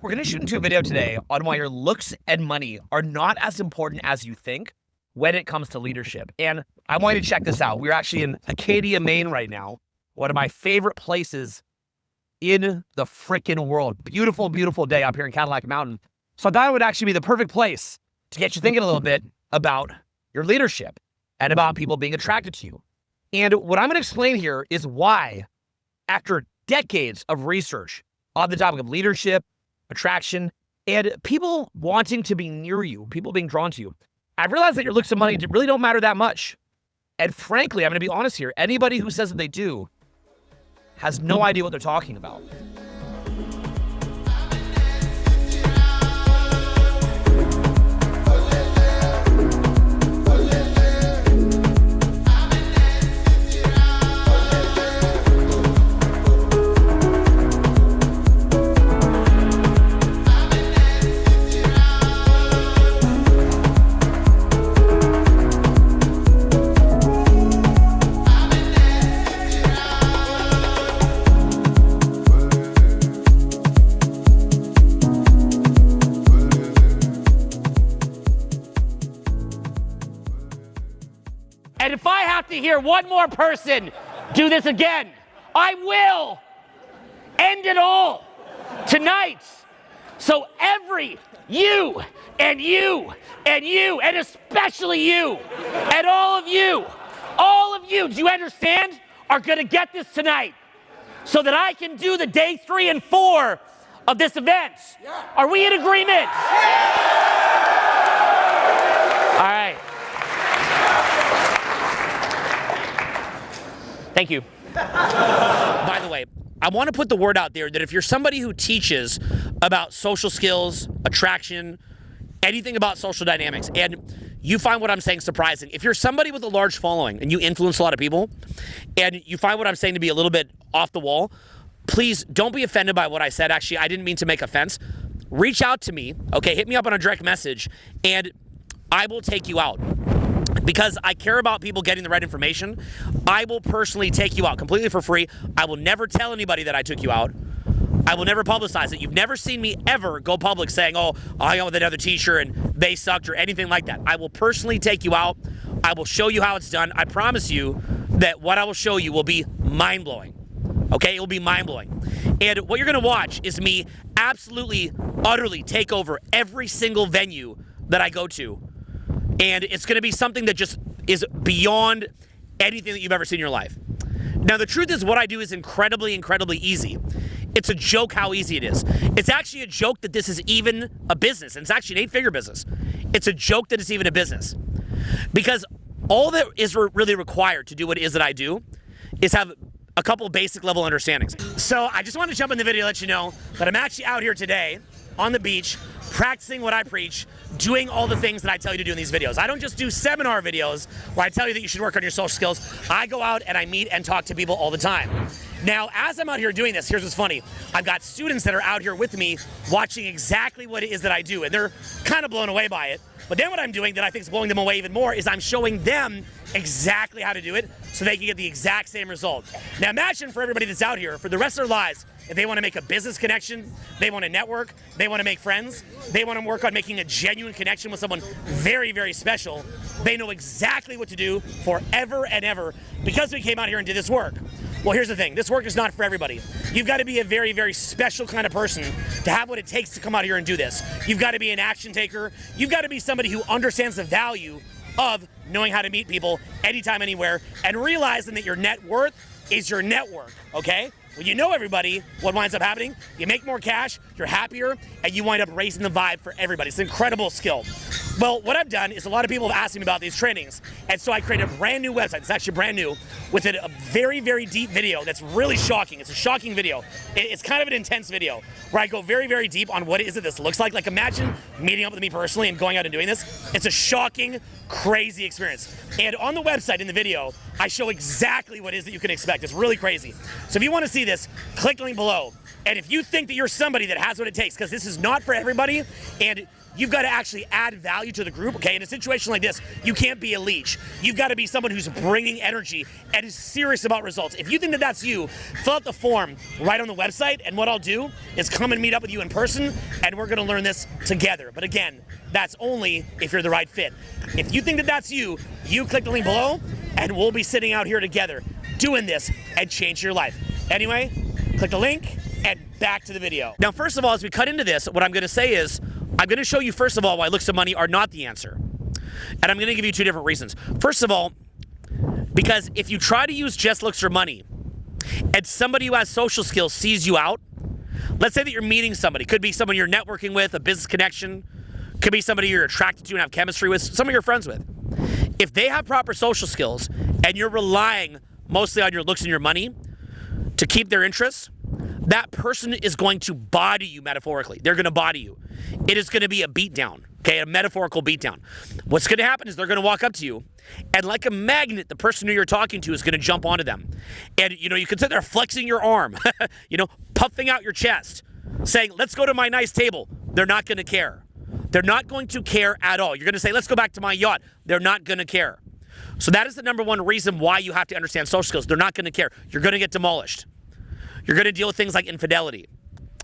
We're going to shoot into a video today on why your looks and money are not as important as you think when it comes to leadership. And I want you to check this out. We're actually in Acadia, Maine right now, one of my favorite places in the frickin' world. Beautiful, beautiful day up here in Cadillac Mountain. So I thought it would actually be the perfect place to get you thinking a little bit about your leadership and about people being attracted to you. And what I'm going to explain here is why, after decades of research on the topic of leadership, attraction, and people wanting to be near you, people being drawn to you, I realized that your looks and money really don't matter that much. And frankly, I'm going to be honest here, anybody who says that they do has no idea what they're talking about. And if I have to hear one more person do this again, I will end it all tonight. So you, and especially you, and all of you, do you understand, are gonna get this tonight so that I can do the day 3 and 4 of this event. Yeah. Are we in agreement? Yeah. All right. Thank you. By the way, I want to put the word out there that if you're somebody who teaches about social skills, attraction, anything about social dynamics, and you find what I'm saying surprising, if you're somebody with a large following and you influence a lot of people, and you find what I'm saying to be a little bit off the wall, please don't be offended by what I said. Actually, I didn't mean to make offense. Reach out to me, okay? Hit me up on a direct message, and I will take you out. Because I care about people getting the right information, I will personally take you out completely for free. I will never tell anybody that I took you out. I will never publicize it. You've never seen me ever go public saying, oh, I hung out with another teacher and they sucked or anything like that. I will personally take you out. I will show you how it's done. I promise you that what I will show you will be mind-blowing. Okay, it will be mind-blowing. And what you're gonna watch is me absolutely, utterly take over every single venue that I go to. And it's going to be something that just is beyond anything that you've ever seen in your life. Now, the truth is what I do is incredibly, incredibly easy. It's a joke how easy it is. It's actually a joke that this is even a business. And it's actually an 8-figure business. It's a joke that it's even a business. Because all that is really required to do what it is that I do is have a couple of basic level understandings. So I just wanted to jump in the video to let you know that I'm actually out here today on the beach, practicing what I preach, doing all the things that I tell you to do in these videos. I don't just do seminar videos where I tell you that you should work on your social skills. I go out and I meet and talk to people all the time. Now, as I'm out here doing this, here's what's funny. I've got students that are out here with me watching exactly what it is that I do, and they're kind of blown away by it. But then what I'm doing that I think is blowing them away even more is I'm showing them exactly how to do it so they can get the exact same result. Now imagine for everybody that's out here, for the rest of their lives, if they want to make a business connection, they want to network, they want to make friends, they want to work on making a genuine connection with someone very, very special, they know exactly what to do forever and ever because we came out here and did this work. Well, here's the thing. This work is not for everybody. You've got to be a very, very special kind of person to have what it takes to come out here and do this. You've got to be an action taker. You've got to be somebody who understands the value of knowing how to meet people anytime, anywhere, and realizing that your net worth is your network, okay? When you know everybody, what winds up happening? You make more cash, you're happier, and you wind up raising the vibe for everybody. It's an incredible skill. Well, what I've done is a lot of people have asked me about these trainings, and so I created a brand new website. It's actually brand new, with a very, very deep video that's really shocking. It's a shocking video. It's kind of an intense video where I go very, very deep on what it is that this looks like. Like, imagine meeting up with me personally and going out and doing this. It's a shocking, crazy experience. And on the website, in the video, I show exactly what it is that you can expect. It's really crazy. So if you want to see this, click the link below. And if you think that you're somebody that has what it takes, because this is not for everybody, and you've got to actually add value to the group, okay? In a situation like this, you can't be a leech. You've got to be someone who's bringing energy and is serious about results. If you think that that's you, fill out the form right on the website, and what I'll do is come and meet up with you in person, and we're going to learn this together. But again, that's only if you're the right fit. If you think that that's you, you click the link below, and we'll be sitting out here together doing this and change your life. Anyway, click the link, and back to the video. Now, first of all, as we cut into this, what I'm going to say is, I'm going to show you, first of all, why looks and money are not the answer. And I'm going to give you two different reasons. First of all, because if you try to use just looks or money, and somebody who has social skills sees you out, let's say that you're meeting somebody, could be someone you're networking with, a business connection, could be somebody you're attracted to and have chemistry with, somebody you're friends with. If they have proper social skills, and you're relying mostly on your looks and your money to keep their interests, that person is going to body you metaphorically. They're going to body you. It is going to be a beatdown, okay, a metaphorical beatdown. What's going to happen is they're going to walk up to you, and like a magnet, the person who you're talking to is going to jump onto them. And, you can sit there flexing your arm, puffing out your chest, saying, let's go to my nice table. They're not going to care. They're not going to care at all. You're going to say, let's go back to my yacht. They're not going to care. So that is the number one reason why you have to understand social skills. They're not going to care. You're going to get demolished. You're going to deal with things like infidelity,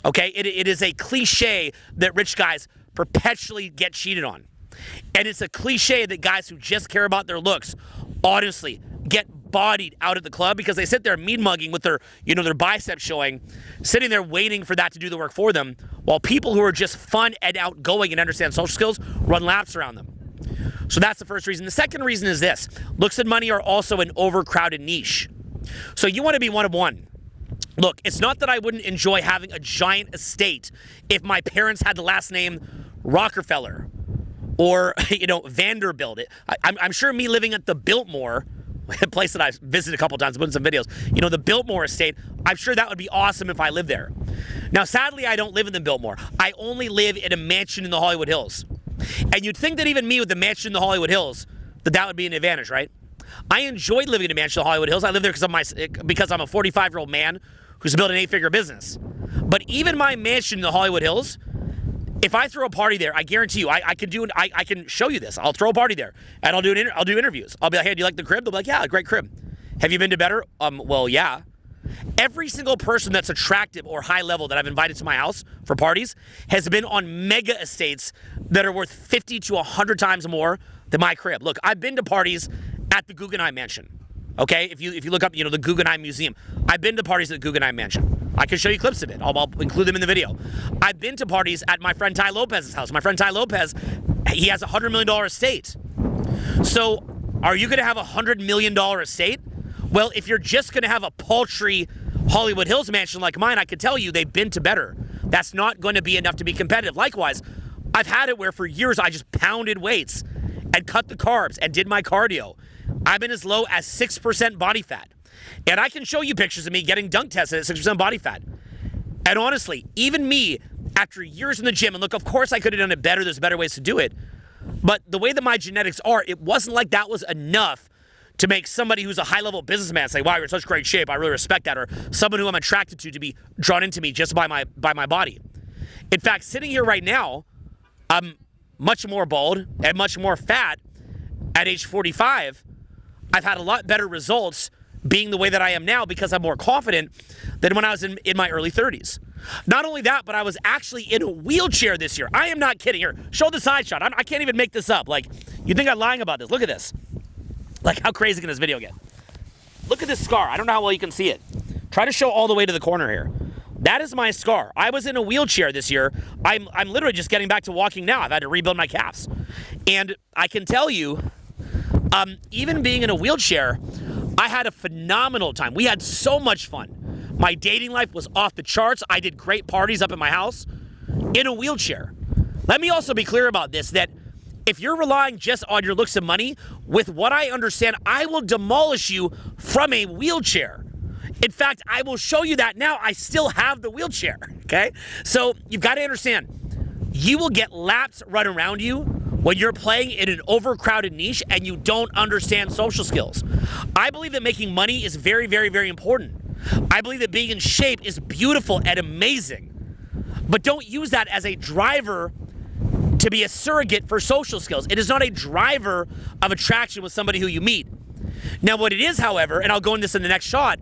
okay? It is a cliche that rich guys perpetually get cheated on. And it's a cliche that guys who just care about their looks, honestly, get bodied out at the club because they sit there mean mugging with their, their biceps showing, sitting there waiting for that to do the work for them, while people who are just fun and outgoing and understand social skills run laps around them. So that's the first reason. The second reason is this. Looks and money are also an overcrowded niche. So you want to be one of one. Look, it's not that I wouldn't enjoy having a giant estate if my parents had the last name Rockefeller or, Vanderbilt. I'm sure me living at the Biltmore, a place that I've visited a couple times, put in some videos, the Biltmore estate, I'm sure that would be awesome if I lived there. Now, sadly, I don't live in the Biltmore. I only live in a mansion in the Hollywood Hills. And you'd think that even me with the mansion in the Hollywood Hills, that would be an advantage, right? I enjoyed living in a mansion in the Hollywood Hills. I live there because I'm a 45-year-old man who's built an 8-figure business. But even my mansion in the Hollywood Hills, if I throw a party there, I guarantee you, I can show you this. I'll throw a party there, and I'll do interviews. I'll be like, hey, do you like the crib? They'll be like, yeah, great crib. Have you been to better? Well, yeah. Every single person that's attractive or high level that I've invited to my house for parties has been on mega estates that are worth 50 to 100 times more than my crib. Look, I've been to parties at the Guggenheim Mansion. Okay, if you look up, the Guggenheim Museum, I've been to parties at the Guggenheim Mansion. I can show you clips of it. I'll include them in the video. I've been to parties at my friend Ty Lopez's house. My friend Ty Lopez, he has a $100 million estate. So, are you going to have a $100 million estate? Well, if you're just going to have a paltry Hollywood Hills mansion like mine, I can tell you they've been to better. That's not going to be enough to be competitive. Likewise, I've had it where for years I just pounded weights and cut the carbs and did my cardio. I've been as low as 6% body fat. And I can show you pictures of me getting dunk tested at 6% body fat. And honestly, even me, after years in the gym, and look, of course I could have done it better, there's better ways to do it. But the way that my genetics are, it wasn't like that was enough to make somebody who's a high-level businessman say, wow, you're in such great shape, I really respect that, or someone who I'm attracted to be drawn into me just by my body. In fact, sitting here right now, I'm much more bald and much more fat at age 45. I've had a lot better results being the way that I am now because I'm more confident than when I was in my early 30s. Not only that, but I was actually in a wheelchair this year. I am not kidding. Here, show the side shot. I can't even make this up. Like, you think I'm lying about this. Look at this. Like, how crazy can this video get? Look at this scar. I don't know how well you can see it. Try to show all the way to the corner here. That is my scar. I was in a wheelchair this year. I'm literally just getting back to walking now. I've had to rebuild my calves. And I can tell you, even being in a wheelchair, I had a phenomenal time. We had so much fun. My dating life was off the charts. I did great parties up at my house in a wheelchair. Let me also be clear about this, that if you're relying just on your looks and money, with what I understand, I will demolish you from a wheelchair. In fact, I will show you that now. I still have the wheelchair, okay? So you've got to understand, you will get laps run around you when you're playing in an overcrowded niche and you don't understand social skills. I believe that making money is very, very, very important. I believe that being in shape is beautiful and amazing. But don't use that as a driver to be a surrogate for social skills. It is not a driver of attraction with somebody who you meet. Now, what it is, however, and I'll go into this in the next shot,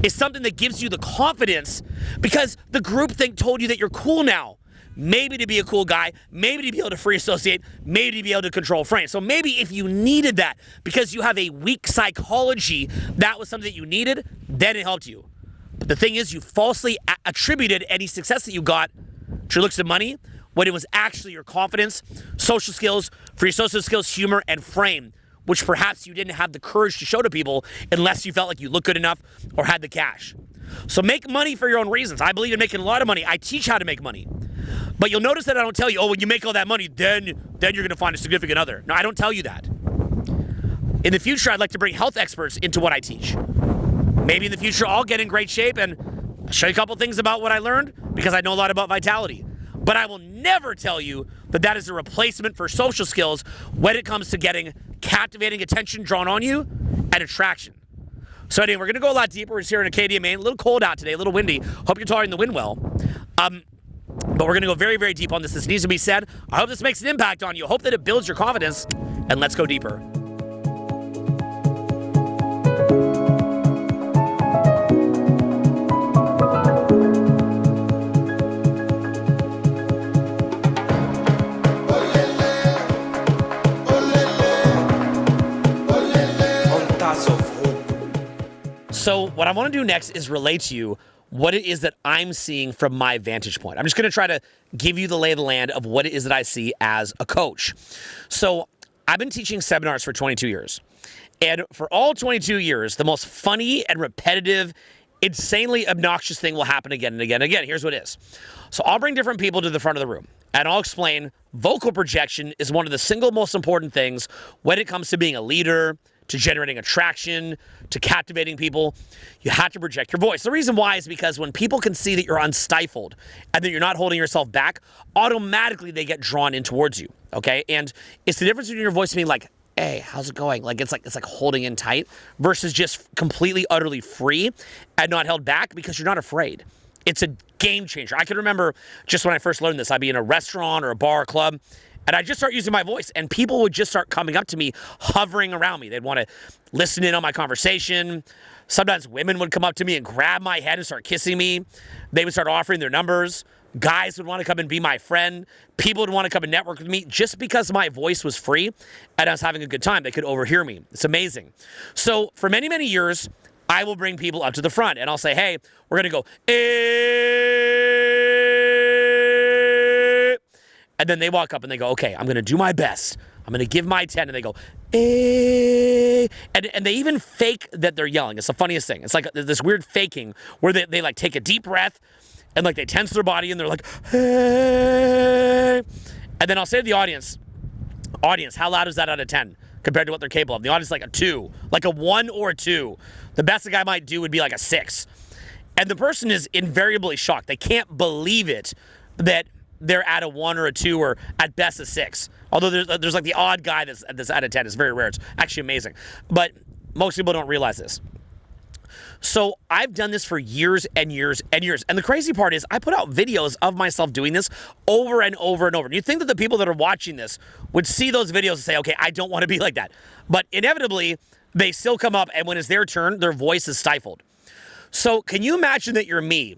is something that gives you the confidence because the groupthink told you that you're cool now. Maybe to be a cool guy, maybe to be able to free associate, maybe to be able to control frames. So maybe if you needed that because you have a weak psychology, that was something that you needed, then it helped you. But the thing is, you falsely attributed any success that you got to your looks and money when it was actually your confidence, social skills, free social skills, humor, and frame, which perhaps you didn't have the courage to show to people unless you felt like you looked good enough or had the cash. So make money for your own reasons. I believe in making a lot of money. I teach how to make money. But you'll notice that I don't tell you, oh, when you make all that money, then you're going to find a significant other. No, I don't tell you that. In the future, I'd like to bring health experts into what I teach. Maybe in the future, I'll get in great shape and show you a couple things about what I learned because I know a lot about vitality. But I will never tell you that that is a replacement for social skills when it comes to getting captivating attention drawn on you and attraction. So anyway, we're going to go a lot deeper. We're just here in Acadia, Maine. A little cold out today, a little windy. Hope you're tolerating the wind well. But we're going to go very, very deep on this. This needs to be said. I hope this makes an impact on you. I hope that it builds your confidence. And let's go deeper. So what I want to do next is relate to you what it is that I'm seeing from my vantage point. I'm just going to try to give you the lay of the land of what it is that I see as a coach. So I've been teaching seminars for 22 years. And for all 22 years, the most funny and repetitive, insanely obnoxious thing will happen again and again and again. Here's what it is. So I'll bring different people to the front of the room and I'll explain vocal projection is one of the single most important things when it comes to being a leader, to generating attraction, to captivating people. You have to project your voice. The reason why is because when people can see that you're unstifled and that you're not holding yourself back, automatically they get drawn in towards you, okay? And it's the difference between your voice being like, hey, how's it going? Like it's like holding in tight versus just completely, utterly free and not held back because you're not afraid. It's a game changer. I can remember just when I first learned this, I'd be in a restaurant or a bar or club, and I'd just start using my voice, and people would just start coming up to me, hovering around me. They'd want to listen in on my conversation. Sometimes women would come up to me and grab my head and start kissing me. They would start offering their numbers. Guys would want to come and be my friend. People would want to come and network with me just because my voice was free and I was having a good time. They could overhear me. It's amazing. So for many, many years, I will bring people up to the front, and I'll say, hey, we're going to go, and then they walk up and they go, okay, I'm going to do my best. I'm going to give my 10. And they go, and they even fake that they're yelling. It's the funniest thing. It's like this weird faking where they like take a deep breath and like they tense their body and they're like, hey. And then I'll say to the audience, how loud is that out of 10 compared to what they're capable of? The audience is like a 2, like a 1 or a 2. The best a guy might do would be like a 6. And the person is invariably shocked. They can't believe it that they're at a 1 or a 2 or at best a 6. Although there's like the odd guy that's at a 10. It's very rare. It's actually amazing. But most people don't realize this. So I've done this for years and years and years. And the crazy part is I put out videos of myself doing this over and over and over. And you'd think that the people that are watching this would see those videos and say, okay, I don't want to be like that. But inevitably, they still come up, and when it's their turn, their voice is stifled. So can you imagine that you're me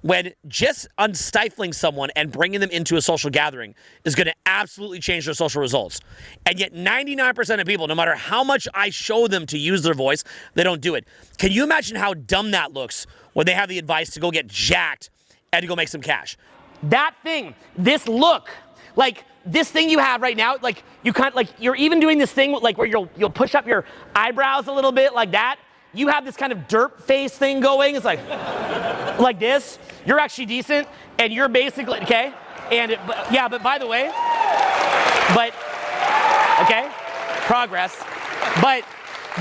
when just unstifling someone and bringing them into a social gathering is going to absolutely change their social results? And yet 99% of people, no matter how much I show them to use their voice, they don't do it. Can you imagine how dumb that looks when they have the advice to go get jacked and to go make some cash? That thing, this look, like this thing you have right now, like you can't, like you're even doing this thing like where you'll push up your eyebrows a little bit like that. You have this kind of derp face thing going. It's like this. You're actually decent, and you're basically, okay? And but by the way, okay, progress. But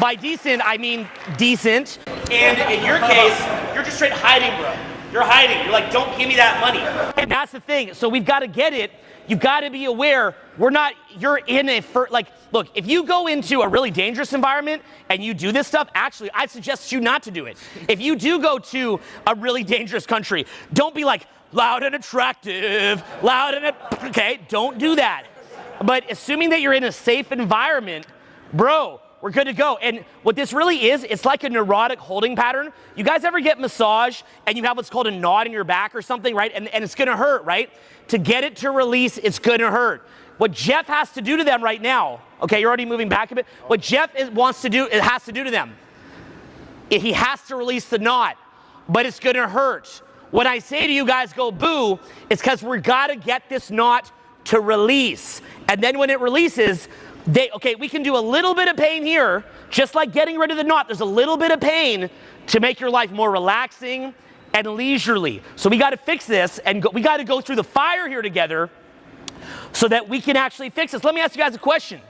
by decent, I mean decent. And in your case, you're just straight hiding, bro. You're hiding. You're like, don't give me that money. And that's the thing. So we've got to get it. You've got to be aware. You're in look, if you go into a really dangerous environment and you do this stuff, actually, I suggest you not to do it. If you do go to a really dangerous country, don't be like, loud and attractive, okay, don't do that. But assuming that you're in a safe environment, bro, we're good to go. And what this really is, it's like a neurotic holding pattern. You guys ever get massage and you have what's called a knot in your back or something, right? And it's gonna hurt, right? To get it to release, it's gonna hurt. What Jeff has to do to them right now, okay, you're already moving back a bit. What Jeff has to do to them, he has to release the knot, but it's gonna hurt. When I say to you guys, go boo, it's because we gotta get this knot to release. And then when it releases, we can do a little bit of pain here, just like getting rid of the knot. There's a little bit of pain to make your life more relaxing and leisurely. So we got to fix this, and we got to go through the fire here together so that we can actually fix this. Let me ask you guys a question.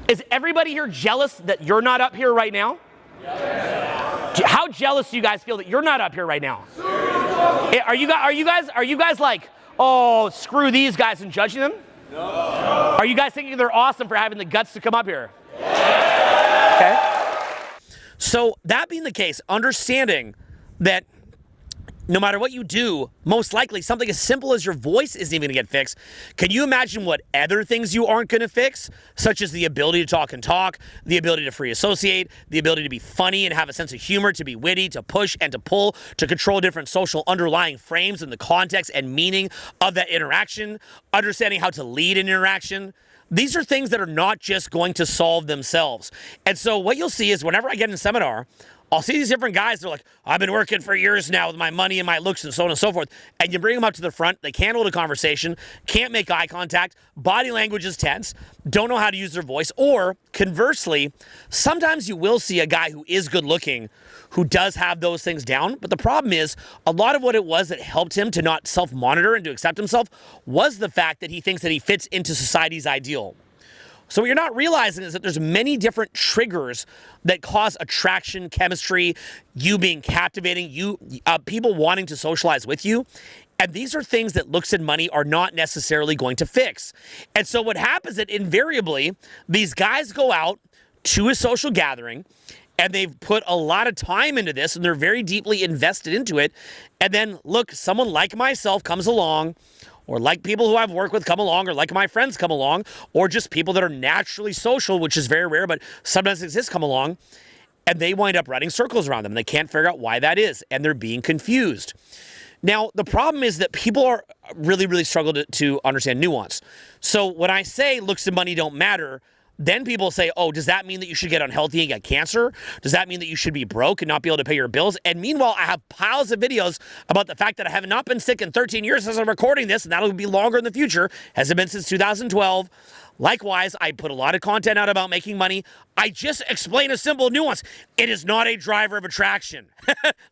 Is everybody here jealous that you're not up here right now? Yes. How jealous do you guys feel that you're not up here right now? Are you guys like, oh, screw these guys and judging them? No. Are you guys thinking they're awesome for having the guts to come up here? Yeah. Okay. So that being the case, understanding that no matter what you do, most likely something as simple as your voice isn't even going to get fixed. Can you imagine what other things you aren't going to fix, such as the ability to talk and talk, the ability to free associate, the ability to be funny and have a sense of humor, to be witty, to push and to pull, to control different social underlying frames and the context and meaning of that interaction, understanding how to lead an interaction. These are things that are not just going to solve themselves. And so what you'll see is whenever I get in a seminar, I'll see these different guys, they're like, I've been working for years now with my money and my looks and so on and so forth. And you bring them up to the front, they can't hold a conversation, can't make eye contact, body language is tense, don't know how to use their voice. Or conversely, sometimes you will see a guy who is good looking, who does have those things down. But the problem is, a lot of what it was that helped him to not self-monitor and to accept himself was the fact that he thinks that he fits into society's ideal. So what you're not realizing is that there's many different triggers that cause attraction, chemistry, you being captivating, people wanting to socialize with you. And these are things that looks and money are not necessarily going to fix. And so what happens is that invariably, these guys go out to a social gathering and they've put a lot of time into this and they're very deeply invested into it. And then look, someone like myself comes along, or like people who I've worked with come along, or like my friends come along, or just people that are naturally social, which is very rare, but sometimes exists, come along, and they wind up running circles around them. And they can't figure out why that is, and they're being confused. Now, the problem is that people are really struggle to understand nuance. So when I say looks and money don't matter, then people say, oh, does that mean that you should get unhealthy and get cancer? Does that mean that you should be broke and not be able to pay your bills? And meanwhile, I have piles of videos about the fact that I have not been sick in 13 years as I'm recording this, and that'll be longer in the future. Hasn't been since 2012. Likewise, I put a lot of content out about making money. I just explain a simple nuance. It is not a driver of attraction.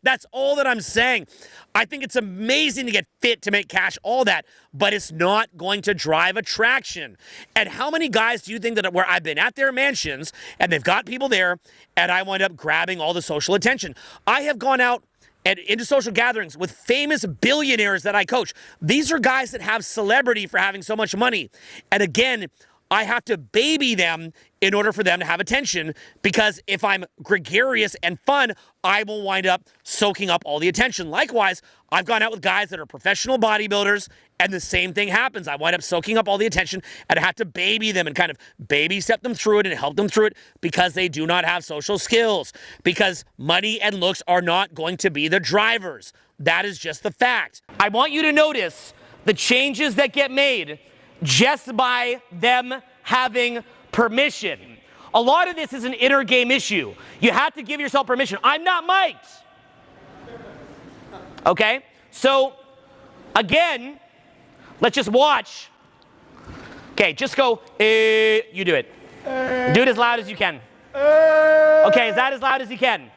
That's all that I'm saying. I think it's amazing to get fit, to make cash, all that, but it's not going to drive attraction. And how many guys do you think that where I've been at their mansions and they've got people there and I wind up grabbing all the social attention? I have gone out and into social gatherings with famous billionaires that I coach. These are guys that have celebrity for having so much money. And again, I have to baby them in order for them to have attention, because if I'm gregarious and fun, I will wind up soaking up all the attention. Likewise, I've gone out with guys that are professional bodybuilders, and the same thing happens. I wind up soaking up all the attention, and I have to baby them and kind of baby step them through it and help them through it, because they do not have social skills, because money and looks are not going to be the drivers. That is just the fact. I want you to notice the changes that get made just by them having permission. A lot of this is an inner game issue. You have to give yourself permission. I'm not mic'd. Okay? So, again, let's just watch. Okay, just go, you do it. Do it as loud as you can. Okay, is that as loud as you can?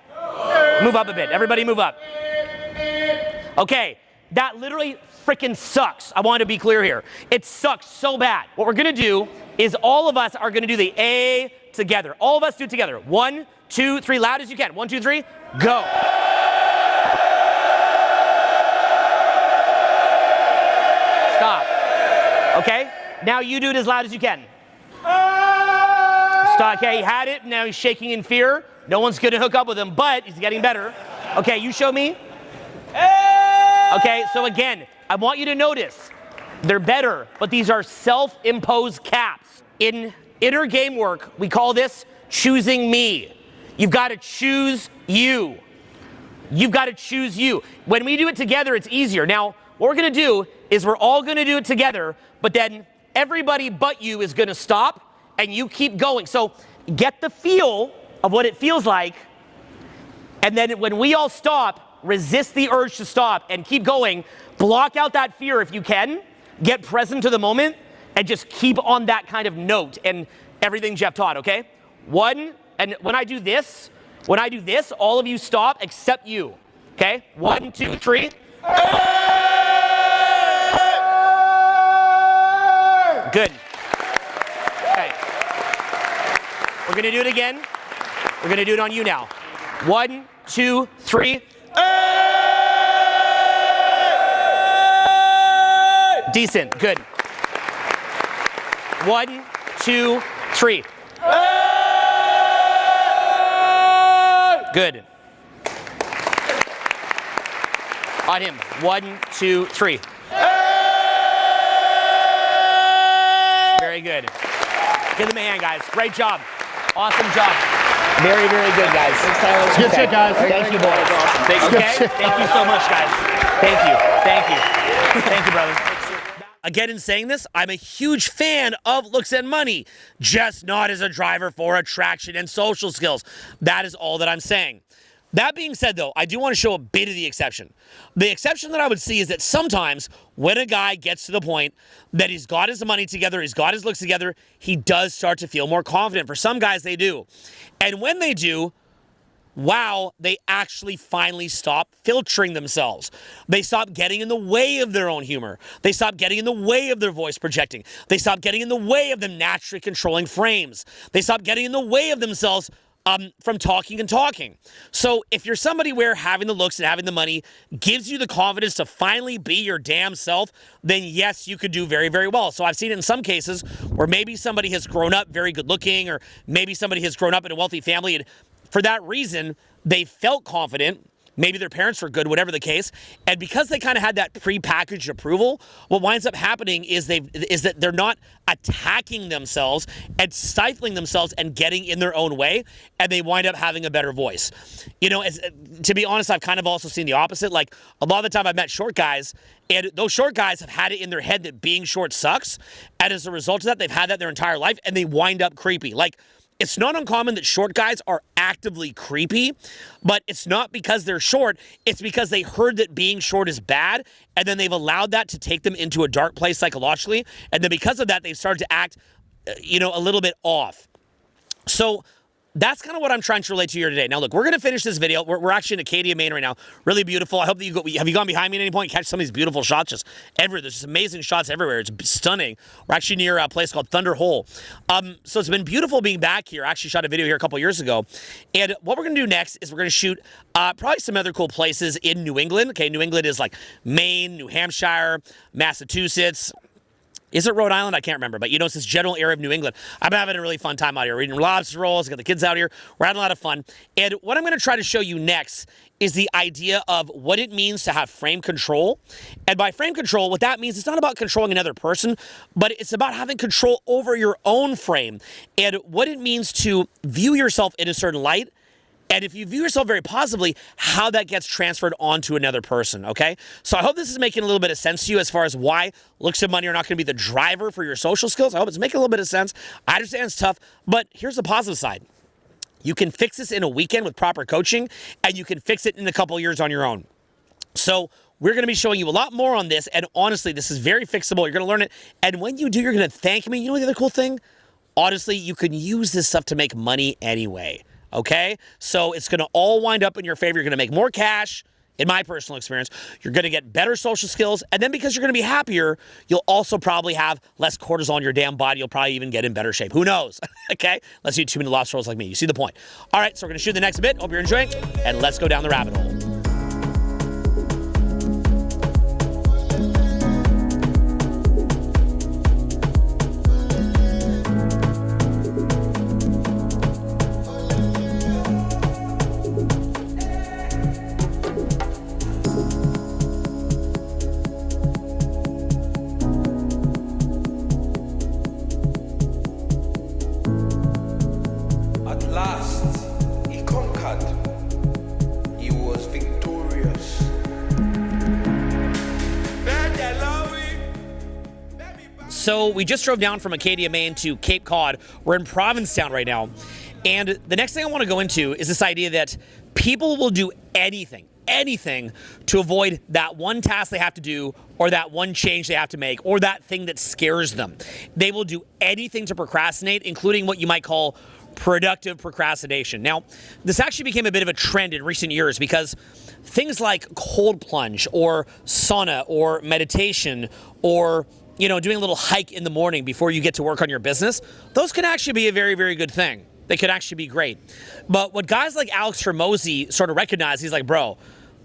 Move up a bit. Everybody move up. Okay, that literally freaking sucks. I want to be clear here. It sucks so bad. What we're going to do is all of us are going to do the A together. All of us do it together. 1, 2, 3, loud as you can. 1, 2, 3, go. Okay? Now you do it as loud as you can. Stop. Okay, he had it. Now he's shaking in fear. No one's going to hook up with him, but he's getting better. Okay, you show me. Okay, so again, I want you to notice. They're better, but these are self-imposed caps. In inner game work, we call this choosing me. You've got to choose you. You've got to choose you. When we do it together, it's easier. Now, what we're going to do is we're all going to do it together, but then everybody but you is going to stop, and you keep going. So get the feel of what it feels like, and then when we all stop, resist the urge to stop and keep going. Block out that fear if you can. Get present to the moment, and just keep on that kind of note and everything Jeff taught, okay? One, and when I do this, all of you stop except you, okay? 1, 2, 3. Good. Okay. We're gonna do it again. We're gonna do it on you now. 1, 2, 3. Decent, good. 1, 2, 3. Good. On him. 1, 2, 3. Very good. Give them a hand, guys. Great job. Awesome job. Very, very good, guys. Good shit, guys. Thank you, boys. Okay? Thank you so much, guys. Thank you. Thank you. Thank you, brother. Again, in saying this, I'm a huge fan of looks and money, just not as a driver for attraction and social skills. That is all that I'm saying. That being said, though, I do want to show a bit of the exception. The exception that I would see is that sometimes when a guy gets to the point that he's got his money together, he's got his looks together, he does start to feel more confident. For some guys, they do. And when they do, wow, they actually finally stop filtering themselves. They stop getting in the way of their own humor. They stop getting in the way of their voice projecting. They stop getting in the way of them naturally controlling frames. They stop getting in the way of themselves from talking and talking. So if you're somebody where having the looks and having the money gives you the confidence to finally be your damn self, then yes, you could do very, very well. So I've seen it in some cases where maybe somebody has grown up very good looking, or maybe somebody has grown up in a wealthy family, and for that reason, they felt confident. Maybe their parents were good, whatever the case. And because they kind of had that prepackaged approval, what winds up happening is that they're not attacking themselves and stifling themselves and getting in their own way, and they wind up having a better voice. You know, to be honest, I've kind of also seen the opposite. Like, a lot of the time I've met short guys, and those short guys have had it in their head that being short sucks, and as a result of that, they've had that their entire life, and they wind up creepy. Like, it's not uncommon that short guys are actively creepy, but it's not because they're short. It's because they heard that being short is bad, and then they've allowed that to take them into a dark place psychologically, and then because of that, they've started to act, a little bit off. So that's kind of what I'm trying to relate to you here today. Now, look, we're going to finish this video. We're actually in Acadia, Maine right now. Really beautiful. I hope that have you gone behind me at any point? Catch some of these beautiful shots just everywhere. There's just amazing shots everywhere. It's stunning. We're actually near a place called Thunder Hole. So it's been beautiful being back here. I actually shot a video here a couple years ago. And what we're going to do next is we're going to shoot probably some other cool places in New England. Okay, New England is like Maine, New Hampshire, Massachusetts. Is it Rhode Island? I can't remember, but it's this general area of New England. I'm having a really fun time out here. We're eating lobster rolls, got the kids out here. We're having a lot of fun. And what I'm going to try to show you next is the idea of what it means to have frame control. And by frame control, what that means, it's not about controlling another person, but it's about having control over your own frame and what it means to view yourself in a certain light. And if you view yourself very positively, how that gets transferred onto another person, okay? So I hope this is making a little bit of sense to you as far as why looks and money are not going to be the driver for your social skills. I hope it's making a little bit of sense. I understand it's tough, but here's the positive side. You can fix this in a weekend with proper coaching, and you can fix it in a couple years on your own. So we're going to be showing you a lot more on this, and honestly, this is very fixable. You're going to learn it, and when you do, you're going to thank me. You know the other cool thing? Honestly, you can use this stuff to make money anyway. Okay, so it's going to all wind up in your favor. You're going to make more cash, in my personal experience. You're going to get better social skills, and then because you're going to be happier, you'll also probably have less cortisol in your damn body. You'll probably even get in better shape. Who knows? Okay, let's eat too many lobster rolls like me. You see the point? All right, so we're going to shoot the next bit. Hope you're enjoying, and let's go down the rabbit hole. So we just drove down from Acadia, Maine to Cape Cod. We're in Provincetown right now. And the next thing I want to go into is this idea that people will do anything to avoid that one task they have to do, or that one change they have to make, or that thing that scares them. They will do anything to procrastinate, including what you might call productive procrastination. Now, this actually became a bit of a trend in recent years because things like cold plunge or sauna or meditation or doing a little hike in the morning before you get to work on your business, those can actually be a very, very good thing. They could actually be great. But what guys like Alex Hormozi sort of recognize, he's like, bro,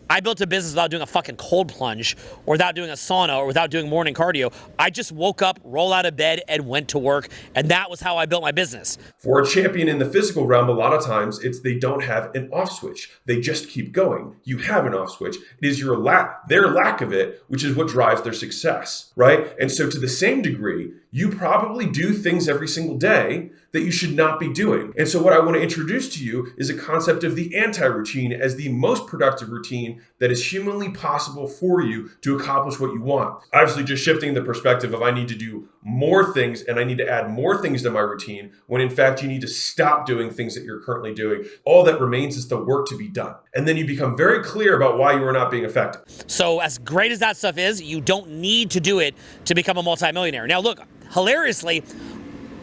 I built a business without doing a fucking cold plunge or without doing a sauna or without doing morning cardio. I just woke up, rolled out of bed, and went to work. And that was how I built my business. For a champion in the physical realm, a lot of times they don't have an off switch. They just keep going. You have an off switch. It is their lack of it, which is what drives their success, right? And so to the same degree, you probably do things every single day that you should not be doing. And so what I want to introduce to you is a concept of the anti-routine as the most productive routine that is humanly possible for you to accomplish what you want. Obviously, just shifting the perspective of I need to do more things and I need to add more things to my routine, when in fact you need to stop doing things that you're currently doing. All that remains is the work to be done. And then you become very clear about why you are not being effective. So as great as that stuff is, you don't need to do it to become a multimillionaire. Now look, hilariously,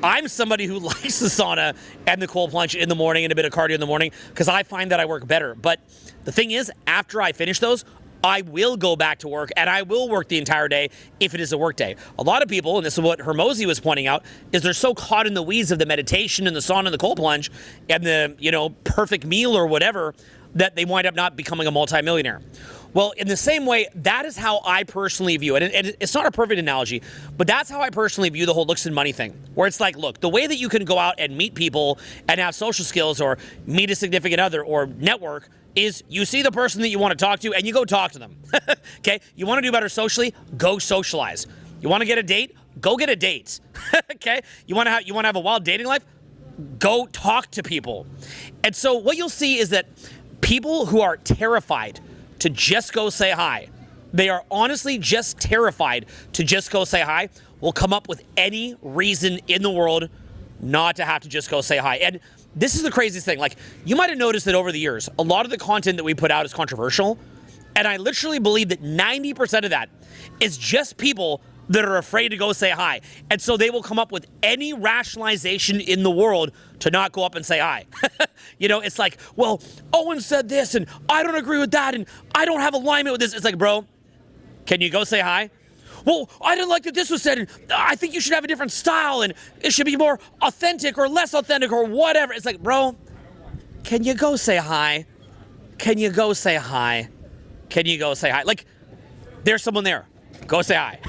I'm somebody who likes the sauna and the cold plunge in the morning and a bit of cardio in the morning because I find that I work better. But the thing is, after I finish those, I will go back to work and I will work the entire day if it is a work day. A lot of people, and this is what Hormozi was pointing out, is they're so caught in the weeds of the meditation and the sauna and the cold plunge and the, perfect meal or whatever that they wind up not becoming a multimillionaire. Well, in the same way, that is how I personally view it. And it's not a perfect analogy, but that's how I personally view the whole looks and money thing. Where it's like, look, the way that you can go out and meet people and have social skills or meet a significant other or network is you see the person that you want to talk to and you go talk to them. Okay? You want to do better socially? Go socialize. You want to get a date? Go get a date. Okay? You want to have a wild dating life? Go talk to people. And so what you'll see is that people who are terrified to just go say hi, they are honestly just terrified to just go say hi, will come up with any reason in the world not to have to just go say hi. And this is the craziest thing. Like, you might have noticed that over the years, a lot of the content that we put out is controversial. And I literally believe that 90% of that is just people that are afraid to go say hi. And so they will come up with any rationalization in the world to not go up and say hi. It's like, well, Owen said this and I don't agree with that and I don't have alignment with this. It's like, bro, can you go say hi? Well, I didn't like that this was said and I think you should have a different style and it should be more authentic or less authentic or whatever. It's like, bro, can you go say hi? Can you go say hi? Can you go say hi? Like, there's someone there. Go say hi.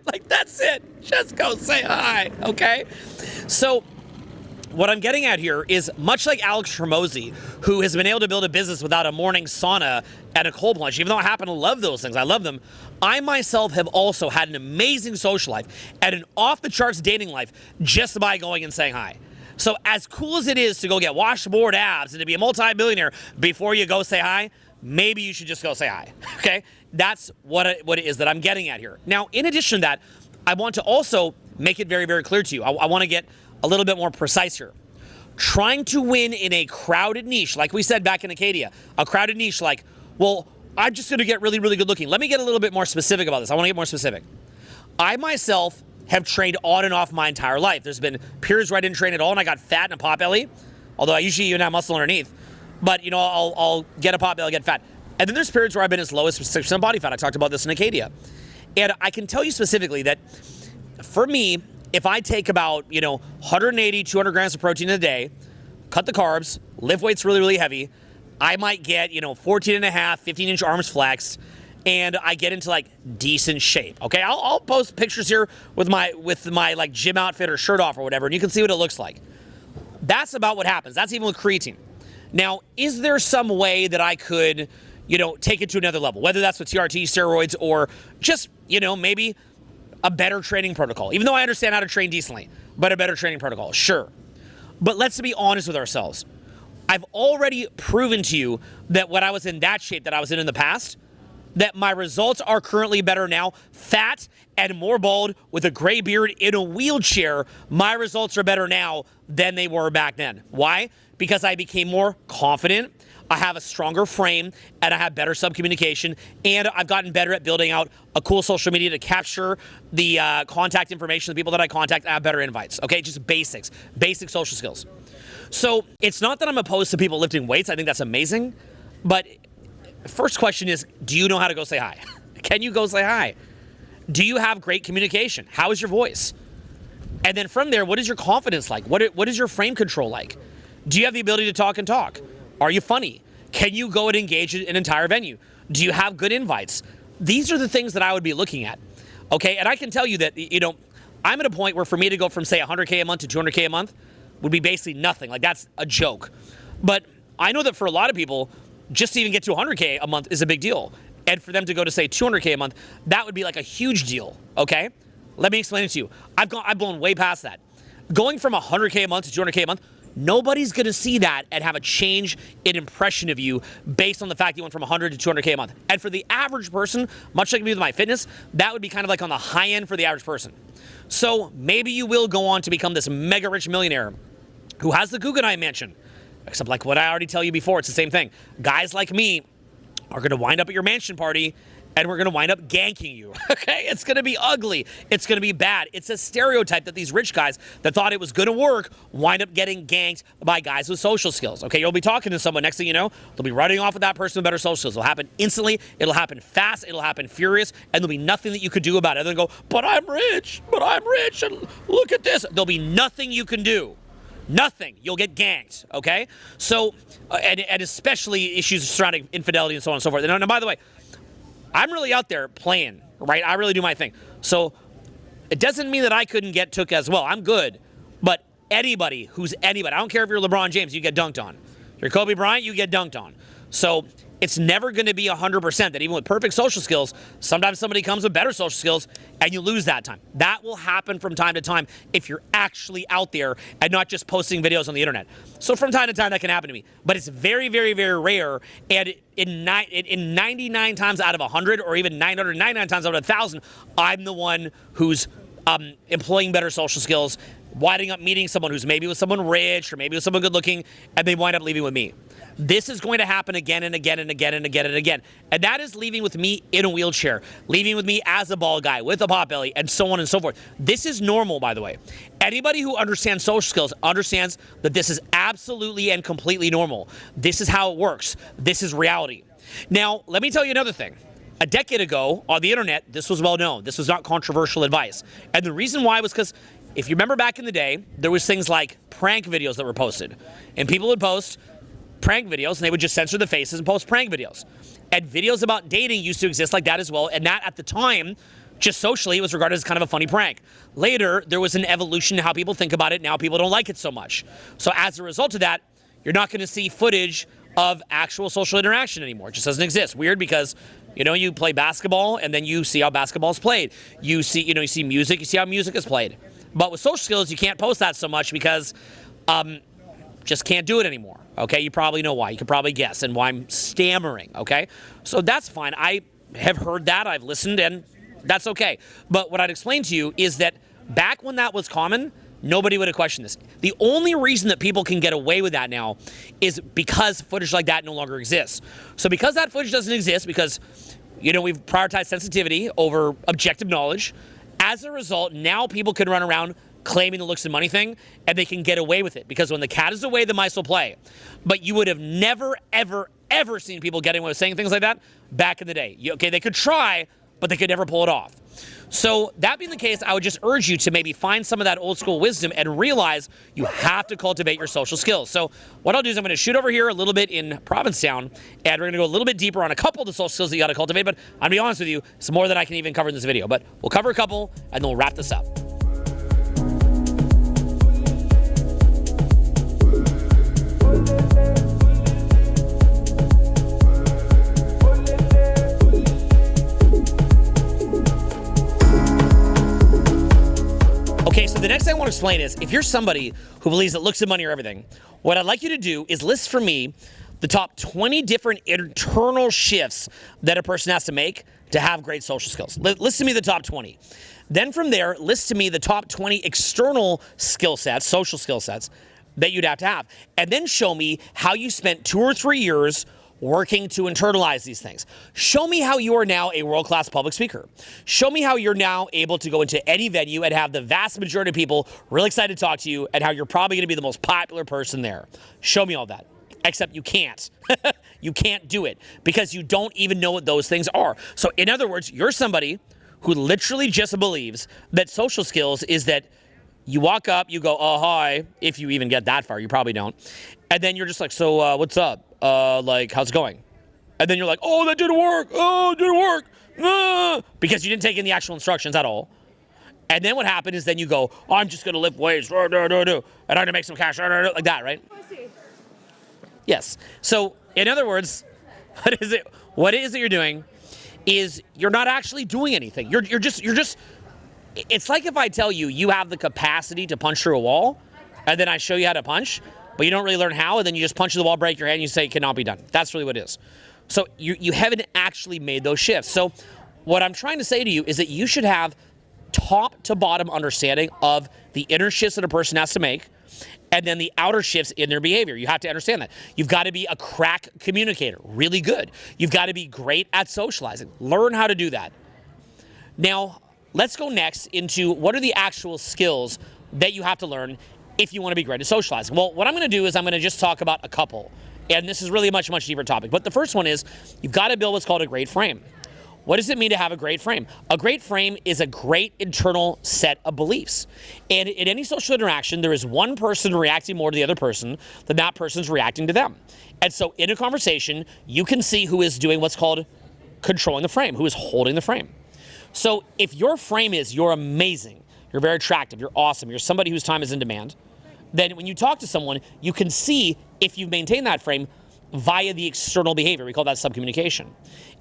Like, that's it. Just go say hi, okay? So what I'm getting at here is, much like Alex Hormozi, who has been able to build a business without a morning sauna and a cold plunge, even though I happen to love those things, I love them, I myself have also had an amazing social life and an off-the-charts dating life just by going and saying hi. So as cool as it is to go get washboard abs and to be a multi-billionaire before you go say hi, maybe you should just go say hi, okay? That's what it is that I'm getting at here. Now, in addition to that, I want to also make it very, very clear to you. I want to get a little bit more precise here. Trying to win in a crowded niche, like we said back in Acadia, a crowded niche like, well, I'm just going to get really, really good looking. Let me get a little bit more specific about this. I want to get more specific. I myself have trained on and off my entire life. There's been periods where I didn't train at all and I got fat and a pot belly, although I usually even have muscle underneath. But, I'll get a pot belly, get fat. And then there's periods where I've been as low as 6% body fat. I talked about this in Acadia. And I can tell you specifically that for me, if I take about, 180, 200 grams of protein a day, cut the carbs, lift weights really, really heavy, I might get, 14 and a half, 15-inch arms flexed, and I get into like decent shape. Okay, I'll post pictures here with my like gym outfit or shirt off or whatever, and you can see what it looks like. That's about what happens. That's even with creatine. Now, is there some way that I could, take it to another level, whether that's with TRT, steroids, or just, maybe a better training protocol? Even though I understand how to train decently, but a better training protocol, sure. But let's be honest with ourselves. I've already proven to you that when I was in that shape that I was in the past, that my results are currently better now. Fat and more bald with a gray beard in a wheelchair, my results are better now than they were back then. Why? Because I became more confident, I have a stronger frame, and I have better subcommunication, and I've gotten better at building out a cool social media to capture the contact information of the people that I contact. I have better invites, okay? Just basic social skills. So it's not that I'm opposed to people lifting weights. I think that's amazing. But first question is, do you know how to go say hi? Can you go say hi? Do you have great communication? How is your voice? And then from there, what is your confidence like? What is your frame control like? Do you have the ability to talk and talk? Are you funny? Can you go and engage an entire venue? Do you have good invites? These are the things that I would be looking at, okay? And I can tell you that, I'm at a point where for me to go from, say, 100K a month to 200K a month would be basically nothing. Like, that's a joke. But I know that for a lot of people, just to even get to 100K a month is a big deal. And for them to go to, say, 200K a month, that would be like a huge deal, okay? Let me explain it to you. I've blown way past that. Going from 100K a month to 200K a month, nobody's going to see that and have a change in impression of you based on the fact you went from 100 to 200K a month. And for the average person, much like me with my fitness, that would be kind of like on the high end for the average person. So maybe you will go on to become this mega rich millionaire who has the Guggenheim mansion. Except like what I already tell you before, it's the same thing. Guys like me are going to wind up at your mansion party and we're going to wind up ganking you, okay? It's going to be ugly. It's going to be bad. It's a stereotype that these rich guys that thought it was going to work wind up getting ganked by guys with social skills, okay? You'll be talking to someone. Next thing you know, they'll be running off with that person with better social skills. It'll happen instantly. It'll happen fast. It'll happen furious. And there'll be nothing that you could do about it. Other than go, but I'm rich, and look at this. There'll be nothing you can do. Nothing. You'll get ganked, okay? So, and especially issues surrounding infidelity and so on and so forth. And by the way, I'm really out there playing, right? I really do my thing. So it doesn't mean that I couldn't get took as well. I'm good. But anybody who's anybody, I don't care if you're LeBron James, you get dunked on. If you're Kobe Bryant, you get dunked on. So it's never going to be 100% that even with perfect social skills, sometimes somebody comes with better social skills and you lose that time. That will happen from time to time if you're actually out there and not just posting videos on the internet. So from time to time, that can happen to me. But it's very, very, very rare. And in 99 times out of 100 or even 999 times out of 1,000, I'm the one who's employing better social skills, winding up meeting someone who's maybe with someone rich or maybe with someone good looking, and they wind up leaving with me. This is going to happen again and again and again and again and again. And that is leaving with me in a wheelchair, leaving with me as a bald guy with a pot belly, and so on and so forth. This is normal, by the way. Anybody who understands social skills understands that this is absolutely and completely normal. This is how it works. This is reality. Now, let me tell you another thing. A decade ago on the internet, this was well known. This was not controversial advice. And the reason why was because if you remember back in the day, there was things like prank videos that were posted. And people would post prank videos, and they would just censor the faces and post prank videos. And videos about dating used to exist like that as well, and that at the time, just socially, it was regarded as kind of a funny prank. Later, there was an evolution in how people think about it. Now people don't like it so much. So as a result of that, you're not going to see footage of actual social interaction anymore. It just doesn't exist. Weird because, you play basketball, and then you see how basketball is played. You see music, you see how music is played. But with social skills, you can't post that so much because just can't do it anymore. Okay, you probably know why. You can probably guess and why I'm stammering, okay? So that's fine. I have heard that, I've listened, and that's okay. But what I'd explain to you is that back when that was common, nobody would have questioned this. The only reason that people can get away with that now is because footage like that no longer exists. So because that footage doesn't exist, because, we've prioritized sensitivity over objective knowledge, as a result, now people can run around claiming the looks and money thing, and they can get away with it. Because when the cat is away, the mice will play. But you would have never, ever, ever seen people getting away with saying things like that back in the day. They could try, but they could never pull it off. So that being the case, I would just urge you to maybe find some of that old school wisdom and realize you have to cultivate your social skills. So what I'll do is I'm going to shoot over here a little bit in Provincetown, and we're going to go a little bit deeper on a couple of the social skills that you got to cultivate. But I'll be honest with you, it's more than I can even cover in this video. But we'll cover a couple, and then we'll wrap this up. Okay, so the next thing I want to explain is if you're somebody who believes that looks and money are everything, what I'd like you to do is list for me the top 20 different internal shifts that a person has to make to have great social skills. List to me the top 20. Then from there, list to me the top 20 external skill sets, social skill sets, that you'd have to have. And then show me how you spent 2 or 3 years working to internalize these things. Show me how you are now a world-class public speaker. Show me how you're now able to go into any venue and have the vast majority of people really excited to talk to you, and how you're probably going to be the most popular person there. Show me all that. Except you can't. You can't do it because you don't even know what those things are. So in other words, you're somebody who literally just believes that social skills is that you walk up, you go, oh, hi, if you even get that far. You probably don't. And then you're just like, so what's up? Like, how's it going? And then you're like, oh, that didn't work. Oh, it didn't work. Because you didn't take in the actual instructions at all. And then what happened is then you go, oh, I'm just going to lift weights. And I'm going to make some cash. Like that, right? Yes. So, in other words, what it is that you're doing is you're not actually doing anything. You're just, it's like if I tell you you have the capacity to punch through a wall, and then I show you how to punch, but you don't really learn how, and then you just punch through the wall, break your hand, and you say it cannot be done. That's really what it is. So you haven't actually made those shifts. So what I'm trying to say to you is that you should have top to bottom understanding of the inner shifts that a person has to make, and then the outer shifts in their behavior. You have to understand that. You've got to be a crack communicator, really good. You've got to be great at socializing. Learn how to do that. Now, let's go next into what are the actual skills that you have to learn if you want to be great at socializing. Well, what I'm going to do is I'm going to just talk about a couple. And this is really a much, much deeper topic. But the first one is you've got to build what's called a great frame. What does it mean to have a great frame? A great frame is a great internal set of beliefs. And in any social interaction, there is one person reacting more to the other person than that person's reacting to them. And so in a conversation, you can see who is doing what's called controlling the frame, who is holding the frame. So if your frame is you're amazing, you're very attractive, you're awesome, you're somebody whose time is in demand, then when you talk to someone, you can see if you've maintained that frame via the external behavior. We call that subcommunication.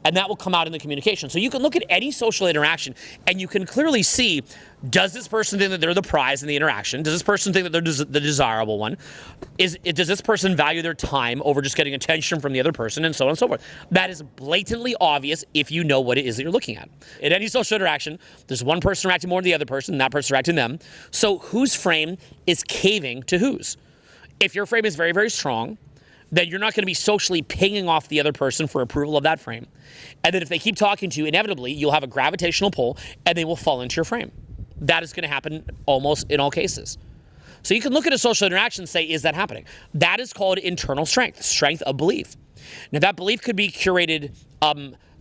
And that will come out in the communication. So you can look at any social interaction and you can clearly see, does this person think that they're the prize in the interaction? Does this person think that they're the desirable one? Does this person value their time over just getting attention from the other person, and so on and so forth? That is blatantly obvious if you know what it is that you're looking at. In any social interaction, there's one person reacting more to the other person, and that person reacting to them. So whose frame is caving to whose? If your frame is very, very strong, then you're not going to be socially pinging off the other person for approval of that frame. And then if they keep talking to you, inevitably, you'll have a gravitational pull and they will fall into your frame. That is going to happen almost in all cases. So you can look at a social interaction and say, is that happening? That is called internal strength of belief. Now that belief could be curated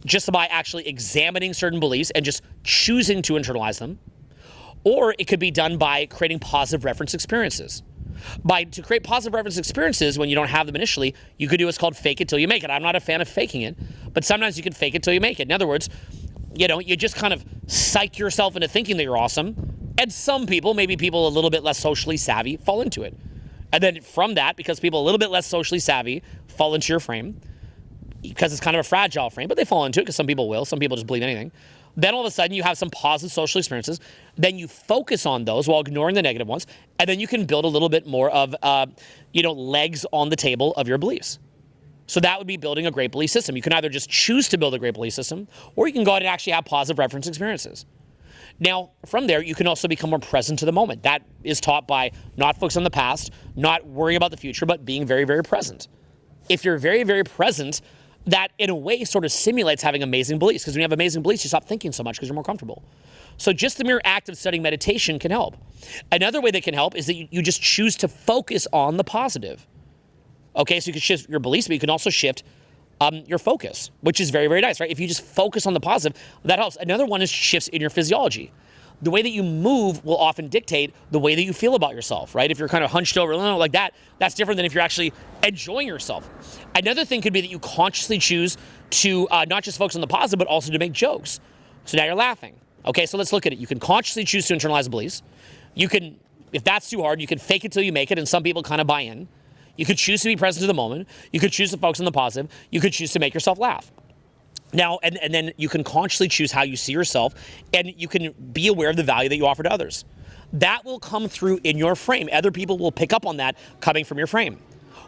just by actually examining certain beliefs and just choosing to internalize them. Or it could be done by creating positive reference experiences. To create positive reference experiences when you don't have them initially, you could do what's called fake it till you make it. I'm not a fan of faking it, but sometimes you can fake it till you make it. In other words, you just kind of psych yourself into thinking that you're awesome. And some people, maybe people a little bit less socially savvy, fall into it. And then from that, because people a little bit less socially savvy fall into your frame, because it's kind of a fragile frame, but they fall into it because some people will. Some people just believe anything. Then all of a sudden you have some positive social experiences. Then you focus on those while ignoring the negative ones. And then you can build a little bit more of, legs on the table of your beliefs. So that would be building a great belief system. You can either just choose to build a great belief system, or you can go out and actually have positive reference experiences. Now, from there, you can also become more present to the moment. That is taught by not focusing on the past, not worrying about the future, but being very, very present. If you're very, very present, that in a way sort of simulates having amazing beliefs, because when you have amazing beliefs, you stop thinking so much because you're more comfortable. So just the mere act of studying meditation can help. Another way that can help is that you just choose to focus on the positive. Okay, so you can shift your beliefs, but you can also shift your focus, which is very, very nice, right? If you just focus on the positive, that helps. Another one is shifts in your physiology. The way that you move will often dictate the way that you feel about yourself, right? If you're kind of hunched over like that, that's different than if you're actually enjoying yourself. Another thing could be that you consciously choose to not just focus on the positive, but also to make jokes. So now you're laughing. Okay, so let's look at it. You can consciously choose to internalize beliefs. You can, if that's too hard, you can fake it till you make it, and some people kind of buy in. You could choose to be present to the moment. You could choose to focus on the positive. You could choose to make yourself laugh. Now, and then you can consciously choose how you see yourself, and you can be aware of the value that you offer to others. That will come through in your frame. Other people will pick up on that coming from your frame.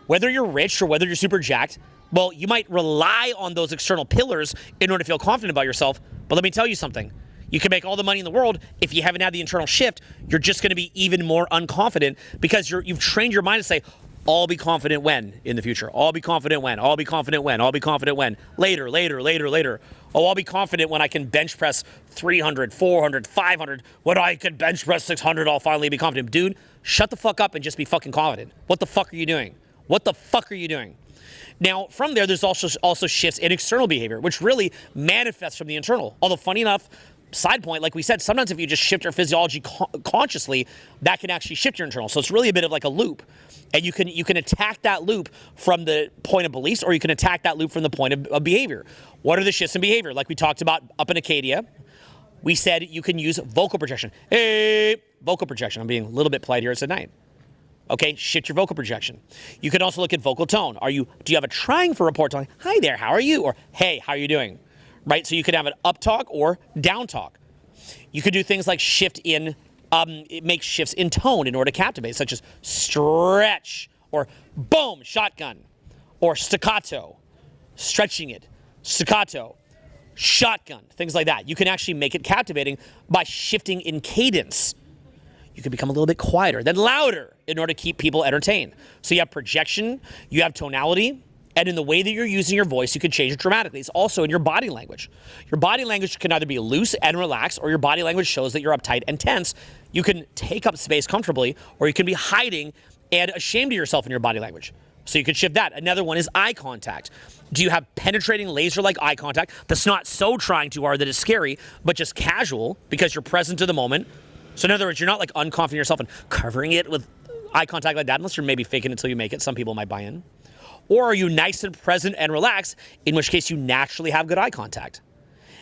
Whether you're rich or whether you're super jacked, well, you might rely on those external pillars in order to feel confident about yourself. But let me tell you something. You can make all the money in the world. If you haven't had the internal shift, you're just going to be even more unconfident because you've trained your mind to say, I'll be confident when in the future. I'll be confident when. I'll be confident when. I'll be confident when. Later. Oh, I'll be confident when I can bench press 300, 400, 500. When I can bench press 600, I'll finally be confident. Dude, shut the fuck up and just be fucking confident. What the fuck are you doing? What the fuck are you doing? Now, from there, there's also shifts in external behavior, which really manifests from the internal. Although, funny enough, side point, like we said, sometimes if you just shift your physiology consciously, that can actually shift your internal. So it's really a bit of like a loop. And you can attack that loop from the point of beliefs, or you can attack that loop from the point of behavior. What are the shifts in behavior? Like we talked about up in Acadia, we said you can use vocal projection. Hey, vocal projection. I'm being a little bit polite here. It's at night. Okay, shift your vocal projection. You can also look at vocal tone. Do you have a trying for report tone? Hi there, how are you? Or hey, how are you doing? Right, so you could have an up talk or down talk. You could do things like it makes shifts in tone in order to captivate, such as stretch, or boom, shotgun, or staccato, stretching it, staccato, shotgun, things like that. You can actually make it captivating by shifting in cadence. You can become a little bit quieter, then louder in order to keep people entertained. So you have projection, you have tonality, and in the way that you're using your voice, you can change it dramatically. It's also in your body language. Your body language can either be loose and relaxed, or your body language shows that you're uptight and tense. You can take up space comfortably, or you can be hiding and ashamed of yourself in your body language. So you can shift that. Another one is eye contact. Do you have penetrating laser-like eye contact that's not so trying too hard that it's scary, but just casual because you're present to the moment? So in other words, you're not like unconfident yourself and covering it with eye contact like that, unless you're maybe faking it until you make it. Some people might buy in. Or are you nice and present and relaxed, in which case you naturally have good eye contact?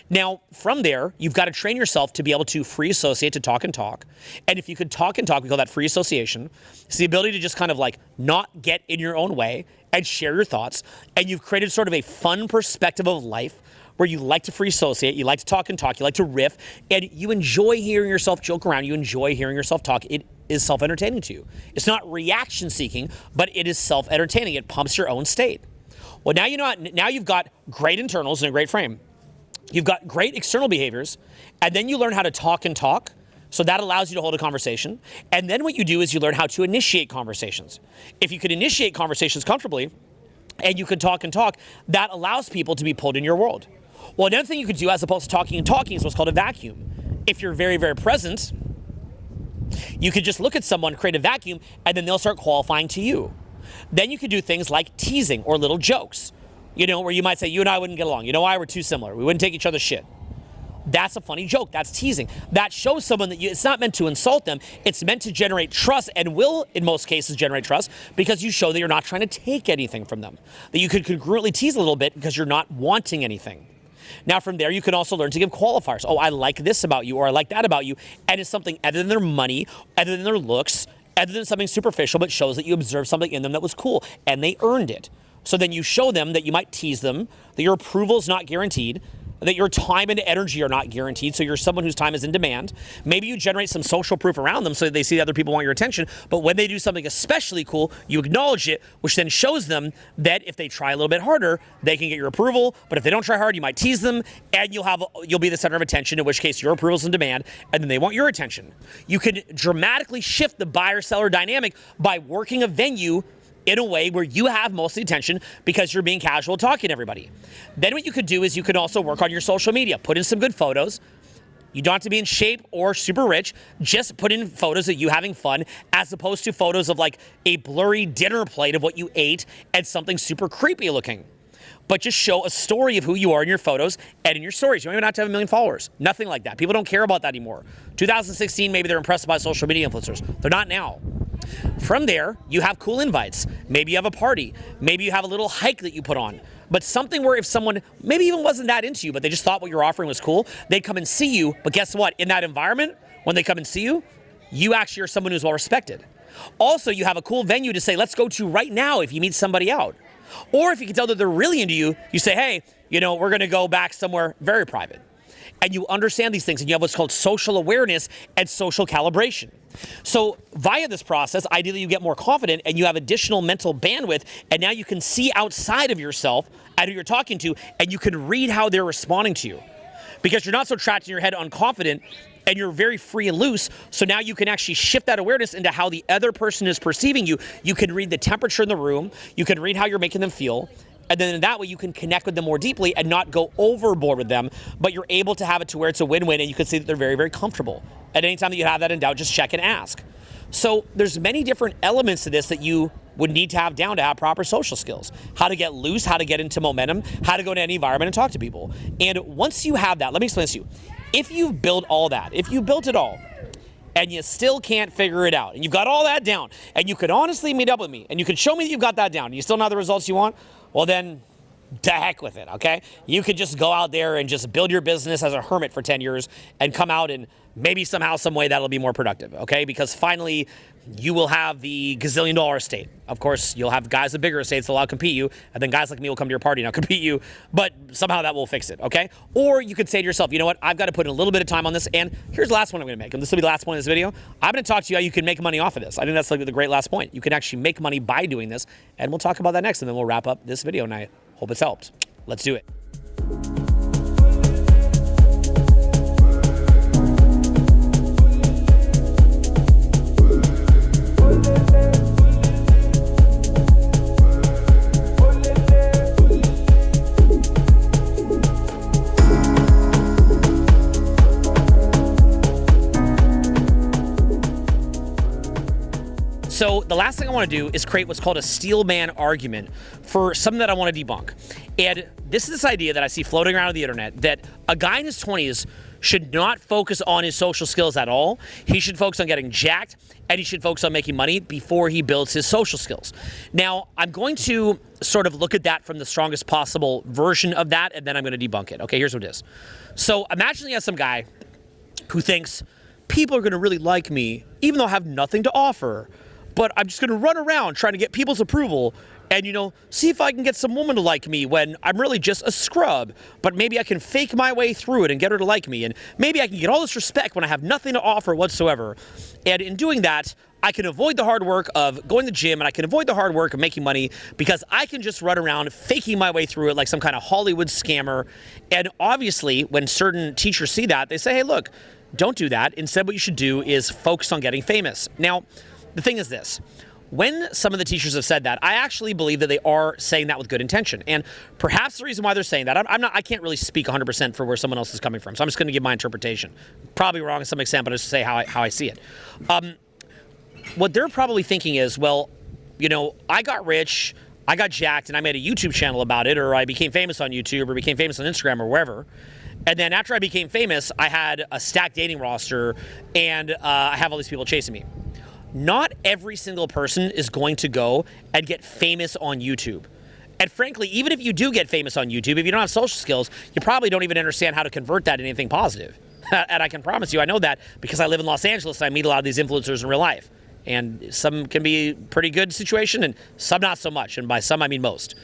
Now, from there, you've got to train yourself to be able to free associate, to talk and talk. And if you could talk and talk, we call that free association. It's the ability to just kind of like not get in your own way and share your thoughts. And you've created sort of a fun perspective of life where you like to free associate, you like to talk and talk, you like to riff, and you enjoy hearing yourself joke around, you enjoy hearing yourself talk. It is self-entertaining to you. It's not reaction-seeking, but it is self-entertaining. It pumps your own state. Well, now you know. Now you've got great internals and a great frame. You've got great external behaviors, and then you learn how to talk and talk. So that allows you to hold a conversation. And then what you do is you learn how to initiate conversations. If you can initiate conversations comfortably, and you can talk and talk, that allows people to be pulled in your world. Well, another thing you could do as opposed to talking and talking is what's called a vacuum. If you're very, very present, you could just look at someone, create a vacuum, and then they'll start qualifying to you. Then you could do things like teasing or little jokes, where you might say, you and I wouldn't get along. You know why? We're too similar. We wouldn't take each other's shit. That's a funny joke. That's teasing. That shows someone that it's not meant to insult them. It's meant to generate trust, and will, in most cases, generate trust because you show that you're not trying to take anything from them. That you could congruently tease a little bit because you're not wanting anything. Now, from there, you can also learn to give qualifiers. Oh, I like this about you, or I like that about you. And it's something other than their money, other than their looks, other than something superficial, but shows that you observed something in them that was cool, and they earned it. So then you show them that you might tease them, that your approval is not guaranteed, that your time and energy are not guaranteed, so you're someone whose time is in demand. Maybe you generate some social proof around them so that they see that other people want your attention, but when they do something especially cool, you acknowledge it, which then shows them that if they try a little bit harder, they can get your approval, but if they don't try hard, you might tease them, and you'll be the center of attention, in which case your approval's in demand, and then they want your attention. You can dramatically shift the buyer-seller dynamic by working a venue in a way where you have most of the attention because you're being casual talking to everybody. Then what you could do is you could also work on your social media. Put in some good photos. You don't have to be in shape or super rich. Just put in photos of you having fun as opposed to photos of like a blurry dinner plate of what you ate and something super creepy looking. But just show a story of who you are in your photos and in your stories. You don't even have to have 1 million followers. Nothing like that. People don't care about that anymore. 2016, maybe they're impressed by social media influencers. They're not now. From there, you have cool invites. Maybe you have a party. Maybe you have a little hike that you put on. But something where if someone maybe even wasn't that into you, but they just thought what you're offering was cool, they'd come and see you. But guess what? In that environment, when they come and see you, you actually are someone who's well respected. Also, you have a cool venue to say, let's go to right now if you meet somebody out. Or if you can tell that they're really into you, you say, hey, we're going to go back somewhere very private. and you understand these things, and you have what's called social awareness and social calibration. So via this process, ideally you get more confident and you have additional mental bandwidth, and now you can see outside of yourself at who you're talking to, and you can read how they're responding to you. Because you're not so trapped in your head unconfident, and you're very free and loose, so now you can actually shift that awareness into how the other person is perceiving you. You can read the temperature in the room, you can read how you're making them feel, and then in that way you can connect with them more deeply and not go overboard with them, but you're able to have it to where it's a win-win, and you can see that they're very, very comfortable. At any time that you have that in doubt, just check and ask. So there's many different elements to this that you would need to have down to have proper social skills. How to get loose, how to get into momentum, how to go to any environment and talk to people. And once you have that, let me explain this to you. If you've built all that, if you built it all, and you still can't figure it out, and you've got all that down, and you could honestly meet up with me, and you could show me that you've got that down, and you still not have the results you want, well then, to heck with it, okay? You could just go out there and just build your business as a hermit for 10 years and come out and maybe somehow, some way that'll be more productive, okay? Because finally, you will have the gazillion-dollar estate. Of course, you'll have guys with bigger estates that'll outcompete you, and then guys like me will come to your party and outcompete you, but somehow that will fix it, okay? Or you could say to yourself, you know what, I've got to put in a little bit of time on this, and here's the last one I'm going to make, and this will be the last point of this video. I'm going to talk to you how you can make money off of this. I think that's like the great last point. You can actually make money by doing this, and we'll talk about that next, and then we'll wrap up this video, and I hope it's helped. Let's do it. So the last thing I want to do is create what's called a steel man argument for something that I want to debunk. And this is this idea that I see floating around on the internet that a guy in his 20s should not focus on his social skills at all. He should focus on getting jacked, and he should focus on making money before he builds his social skills. Now, I'm going to sort of look at that from the strongest possible version of that, and then I'm going to debunk it. Okay, here's what it is. So imagine you have some guy who thinks people are going to really like me, even though I have nothing to offer. But I'm just going to run around trying to get people's approval and, you know, see if I can get some woman to like me when I'm really just a scrub. But maybe I can fake my way through it and get her to like me. And maybe I can get all this respect when I have nothing to offer whatsoever. And in doing that, I can avoid the hard work of going to the gym, and I can avoid the hard work of making money because I can just run around faking my way through it like some kind of Hollywood scammer. And obviously, when certain teachers see that, they say, hey, look, don't do that. Instead, what you should do is focus on getting famous. Now, the thing is this. When some of the teachers have said that, I actually believe that they are saying that with good intention. And perhaps the reason why they're saying that, I can't really speak 100% for where someone else is coming from. So I'm just going to give my interpretation. Probably wrong to some extent, but I'll just say how I see it. What they're probably thinking is, well, you know, I got rich, I got jacked, and I made a YouTube channel about it, or I became famous on YouTube, or became famous on Instagram, or wherever. And then after I became famous, I had a stacked dating roster, and I have all these people chasing me. Not every single person is going to go and get famous on YouTube. And frankly, even if you do get famous on YouTube, if you don't have social skills, you probably don't even understand how to convert that into anything positive. And I can promise you, I know that because I live in Los Angeles and I meet a lot of these influencers in real life. And some can be a pretty good situation and some not so much. And by some, I mean most.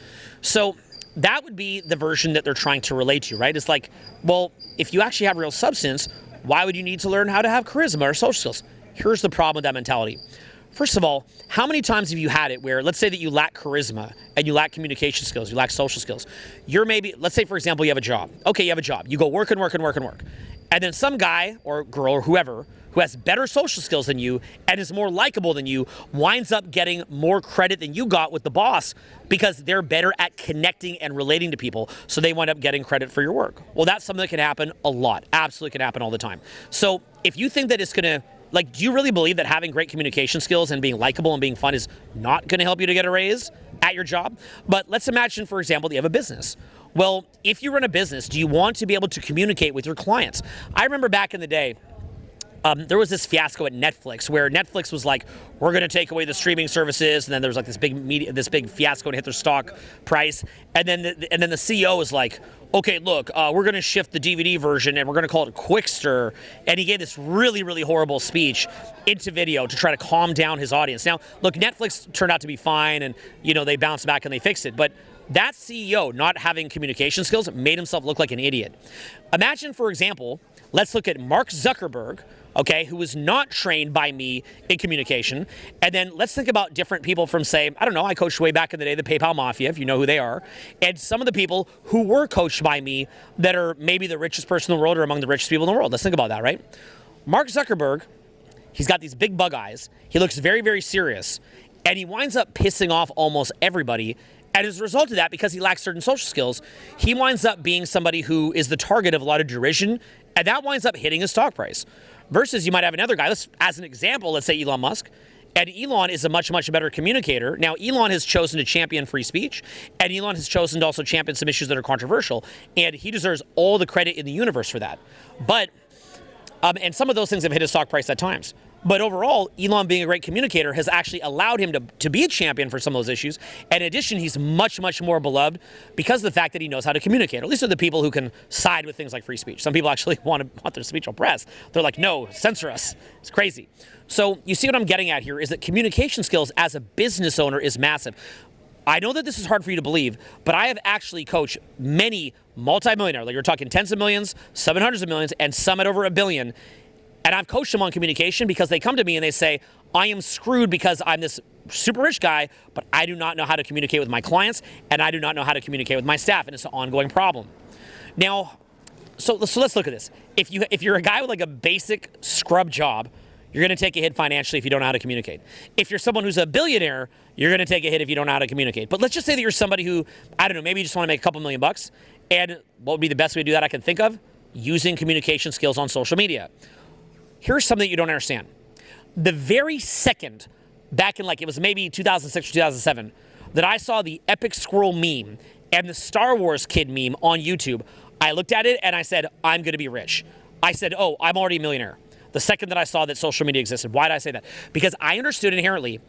So that would be the version that they're trying to relate to, right? It's like, well, if you actually have real substance, why would you need to learn how to have charisma or social skills? Here's the problem with that mentality. First of all, how many times have you had it where, let's say that you lack charisma and you lack communication skills, you lack social skills. You're maybe, let's say for example, you have a job. Okay, you have a job. You go work and work and work and work. And then some guy or girl or whoever who has better social skills than you and is more likable than you winds up getting more credit than you got with the boss because they're better at connecting and relating to people. So they wind up getting credit for your work. Well, that's something that can happen a lot. Absolutely can happen all the time. So if you think that it's going to, like, do you really believe that having great communication skills and being likable and being fun is not going to help you to get a raise at your job? But let's imagine, for example, that you have a business. Well, if you run a business, do you want to be able to communicate with your clients? I remember back in the day, there was this fiasco at Netflix where Netflix was like, we're going to take away the streaming services, and then there was like this big fiasco and hit their stock price, and then the CEO was like, okay, look, we're going to shift the DVD version and we're going to call it Quickster, and he gave this really, really horrible speech into video to try to calm down his audience. Now, look, Netflix turned out to be fine, and you know they bounced back and they fixed it, but That CEO not having communication skills made himself look like an idiot. Imagine, for example, let's look at Mark Zuckerberg, okay, who was not trained by me in communication. And then let's think about different people from, say, I don't know, I coached way back in the day, the PayPal Mafia, if you know who they are. And some of the people who were coached by me that are maybe the richest person in the world or among the richest people in the world. Let's think about that, right? Mark Zuckerberg, he's got these big bug eyes. He looks very, very serious. And he winds up pissing off almost everybody. And as a result of that, because he lacks certain social skills, he winds up being somebody who is the target of a lot of derision, and that winds up hitting his stock price. Versus you might have another guy, as an example, let's say Elon Musk, and Elon is a much, much better communicator. Now, Elon has chosen to champion free speech, and Elon has chosen to also champion some issues that are controversial, and he deserves all the credit in the universe for that. But, and some of those things have hit his stock price at times. But overall, Elon being a great communicator has actually allowed him to be a champion for some of those issues. And in addition, he's much, much more beloved because of the fact that he knows how to communicate. At least are the people who can side with things like free speech. Some people actually want their speech oppressed. They're like, no, censor us. It's crazy. So you see what I'm getting at here is that communication skills as a business owner is massive. I know that this is hard for you to believe, but I have actually coached many multimillionaires. Like you're talking tens of millions, some at hundreds of millions, and some at over $1 billion. And I've coached them on communication because they come to me and they say, I am screwed because I'm this super rich guy, but I do not know how to communicate with my clients, and I do not know how to communicate with my staff, and it's an ongoing problem. Now, so let's look at this. If you're a guy with like a basic scrub job, you're going to take a hit financially if you don't know how to communicate. If you're someone who's a billionaire, you're going to take a hit if you don't know how to communicate. But let's just say that you're somebody who, I don't know, maybe you just want to make a couple $1,000,000, and what would be the best way to do that I can think of? Using communication skills on social media. Here's something that you don't understand. The very second, back in like, it was maybe 2006 or 2007, that I saw the epic squirrel meme and the Star Wars kid meme on YouTube, I looked at it and I said, I'm going to be rich. I said, oh, I'm already a millionaire. The second that I saw that social media existed. Why did I say that? Because I understood inherently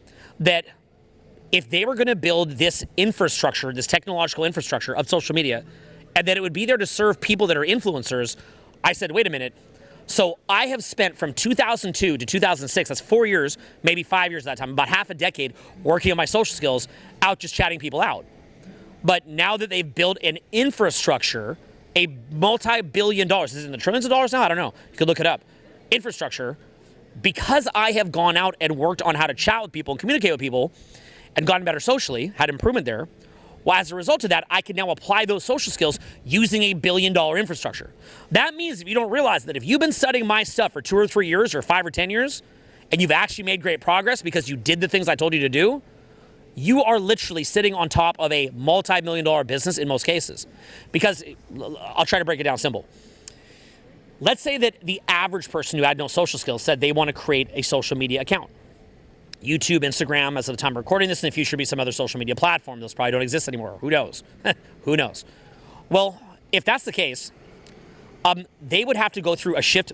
that if they were going to build this infrastructure, this technological infrastructure of social media, and that it would be there to serve people that are influencers, I said, wait a minute. So I have spent from 2002 to 2006, that's 4 years, maybe 5 years at that time, about half a decade working on my social skills, out just chatting people out. But now that they've built an infrastructure, a multi-billion dollars, is it in the trillions of dollars now? I don't know. You could look it up. Infrastructure, because I have gone out and worked on how to chat with people and communicate with people and gotten better socially, had improvement there, well, as a result of that, I can now apply those social skills using a $1 billion infrastructure. That means if you don't realize that if you've been studying my stuff for 2 or 3 years or 5 or 10 years, and you've actually made great progress because you did the things I told you to do, you are literally sitting on top of a multi-million-dollar business in most cases. Because, I'll try to break it down simple. Let's say that the average person who had no social skills said they want to create a social media account. YouTube, Instagram, as of the time of recording this, in the future be some other social media platform. Those probably don't exist anymore. Who knows? Who knows? Well, if that's the case, they would have to go through a shift.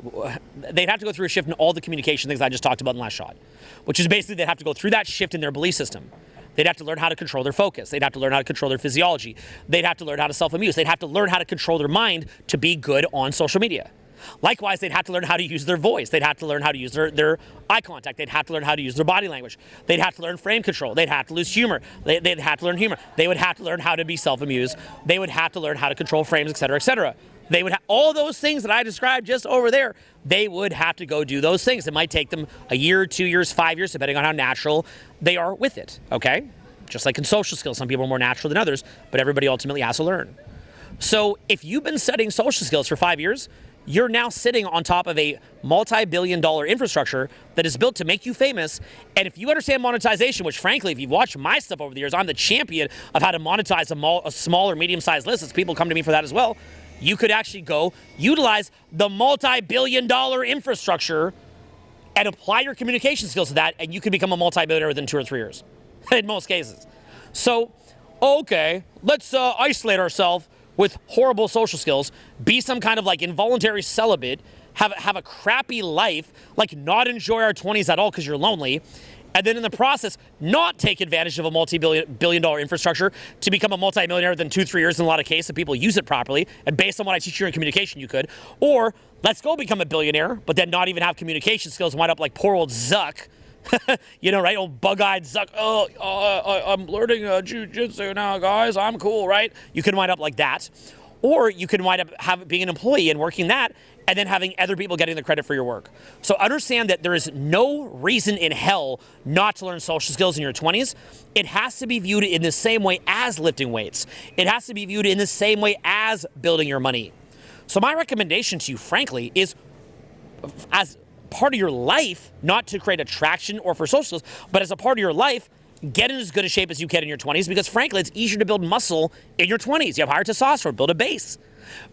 They'd have to go through a shift in all the communication things I just talked about in the last shot, which is basically they'd have to go through that shift in their belief system. They'd have to learn how to control their focus. They'd have to learn how to control their physiology. They'd have to learn how to self-amuse. They'd have to learn how to control their mind to be good on social media. Likewise, they'd have to learn how to use their voice. They'd have to learn how to use their eye contact. They'd have to learn how to use their body language. They'd have to learn frame control. They'd have to lose humor. They'd have to learn humor. They would have to learn how to be self-amused. They would have to learn how to control frames, et cetera, et cetera. They would have all those things that I described just over there. They would have to go do those things. It might take them a year, 2 years, 5 years, depending on how natural they are with it, okay? Just like in social skills, some people are more natural than others, but everybody ultimately has to learn. So if you've been studying social skills for 5 years, you're now sitting on top of a multi-billion-dollar infrastructure that is built to make you famous. And if you understand monetization, which frankly, if you've watched my stuff over the years, I'm the champion of how to monetize a small or medium-sized list. As people come to me for that as well. You could actually go utilize the multi-billion-dollar infrastructure and apply your communication skills to that, and you could become a multi-billionaire within 2 or 3 years, in most cases. So, okay, let's isolate ourselves with horrible social skills, be some kind of like involuntary celibate, have a crappy life, like not enjoy our 20s at all because you're lonely, and then in the process, not take advantage of a multi-billion dollar infrastructure to become a multi-millionaire within 2-3 years in a lot of cases if people use it properly, and based on what I teach you in communication, you could. Or let's go become a billionaire, but then not even have communication skills and wind up like poor old Zuck, Right? Old bug-eyed Zuck. I'm learning jujitsu now, guys. I'm cool, right? You can wind up like that. Or you can wind up being an employee and working that, and then having other people getting the credit for your work. So understand that there is no reason in hell not to learn social skills in your 20s. It has to be viewed in the same way as lifting weights. It has to be viewed in the same way as building your money. So my recommendation to you, frankly, is as part of your life, not to create attraction or for social skills, but as a part of your life, get in as good a shape as you can in your 20s, because frankly, it's easier to build muscle in your 20s. You have higher testosterone, build a base.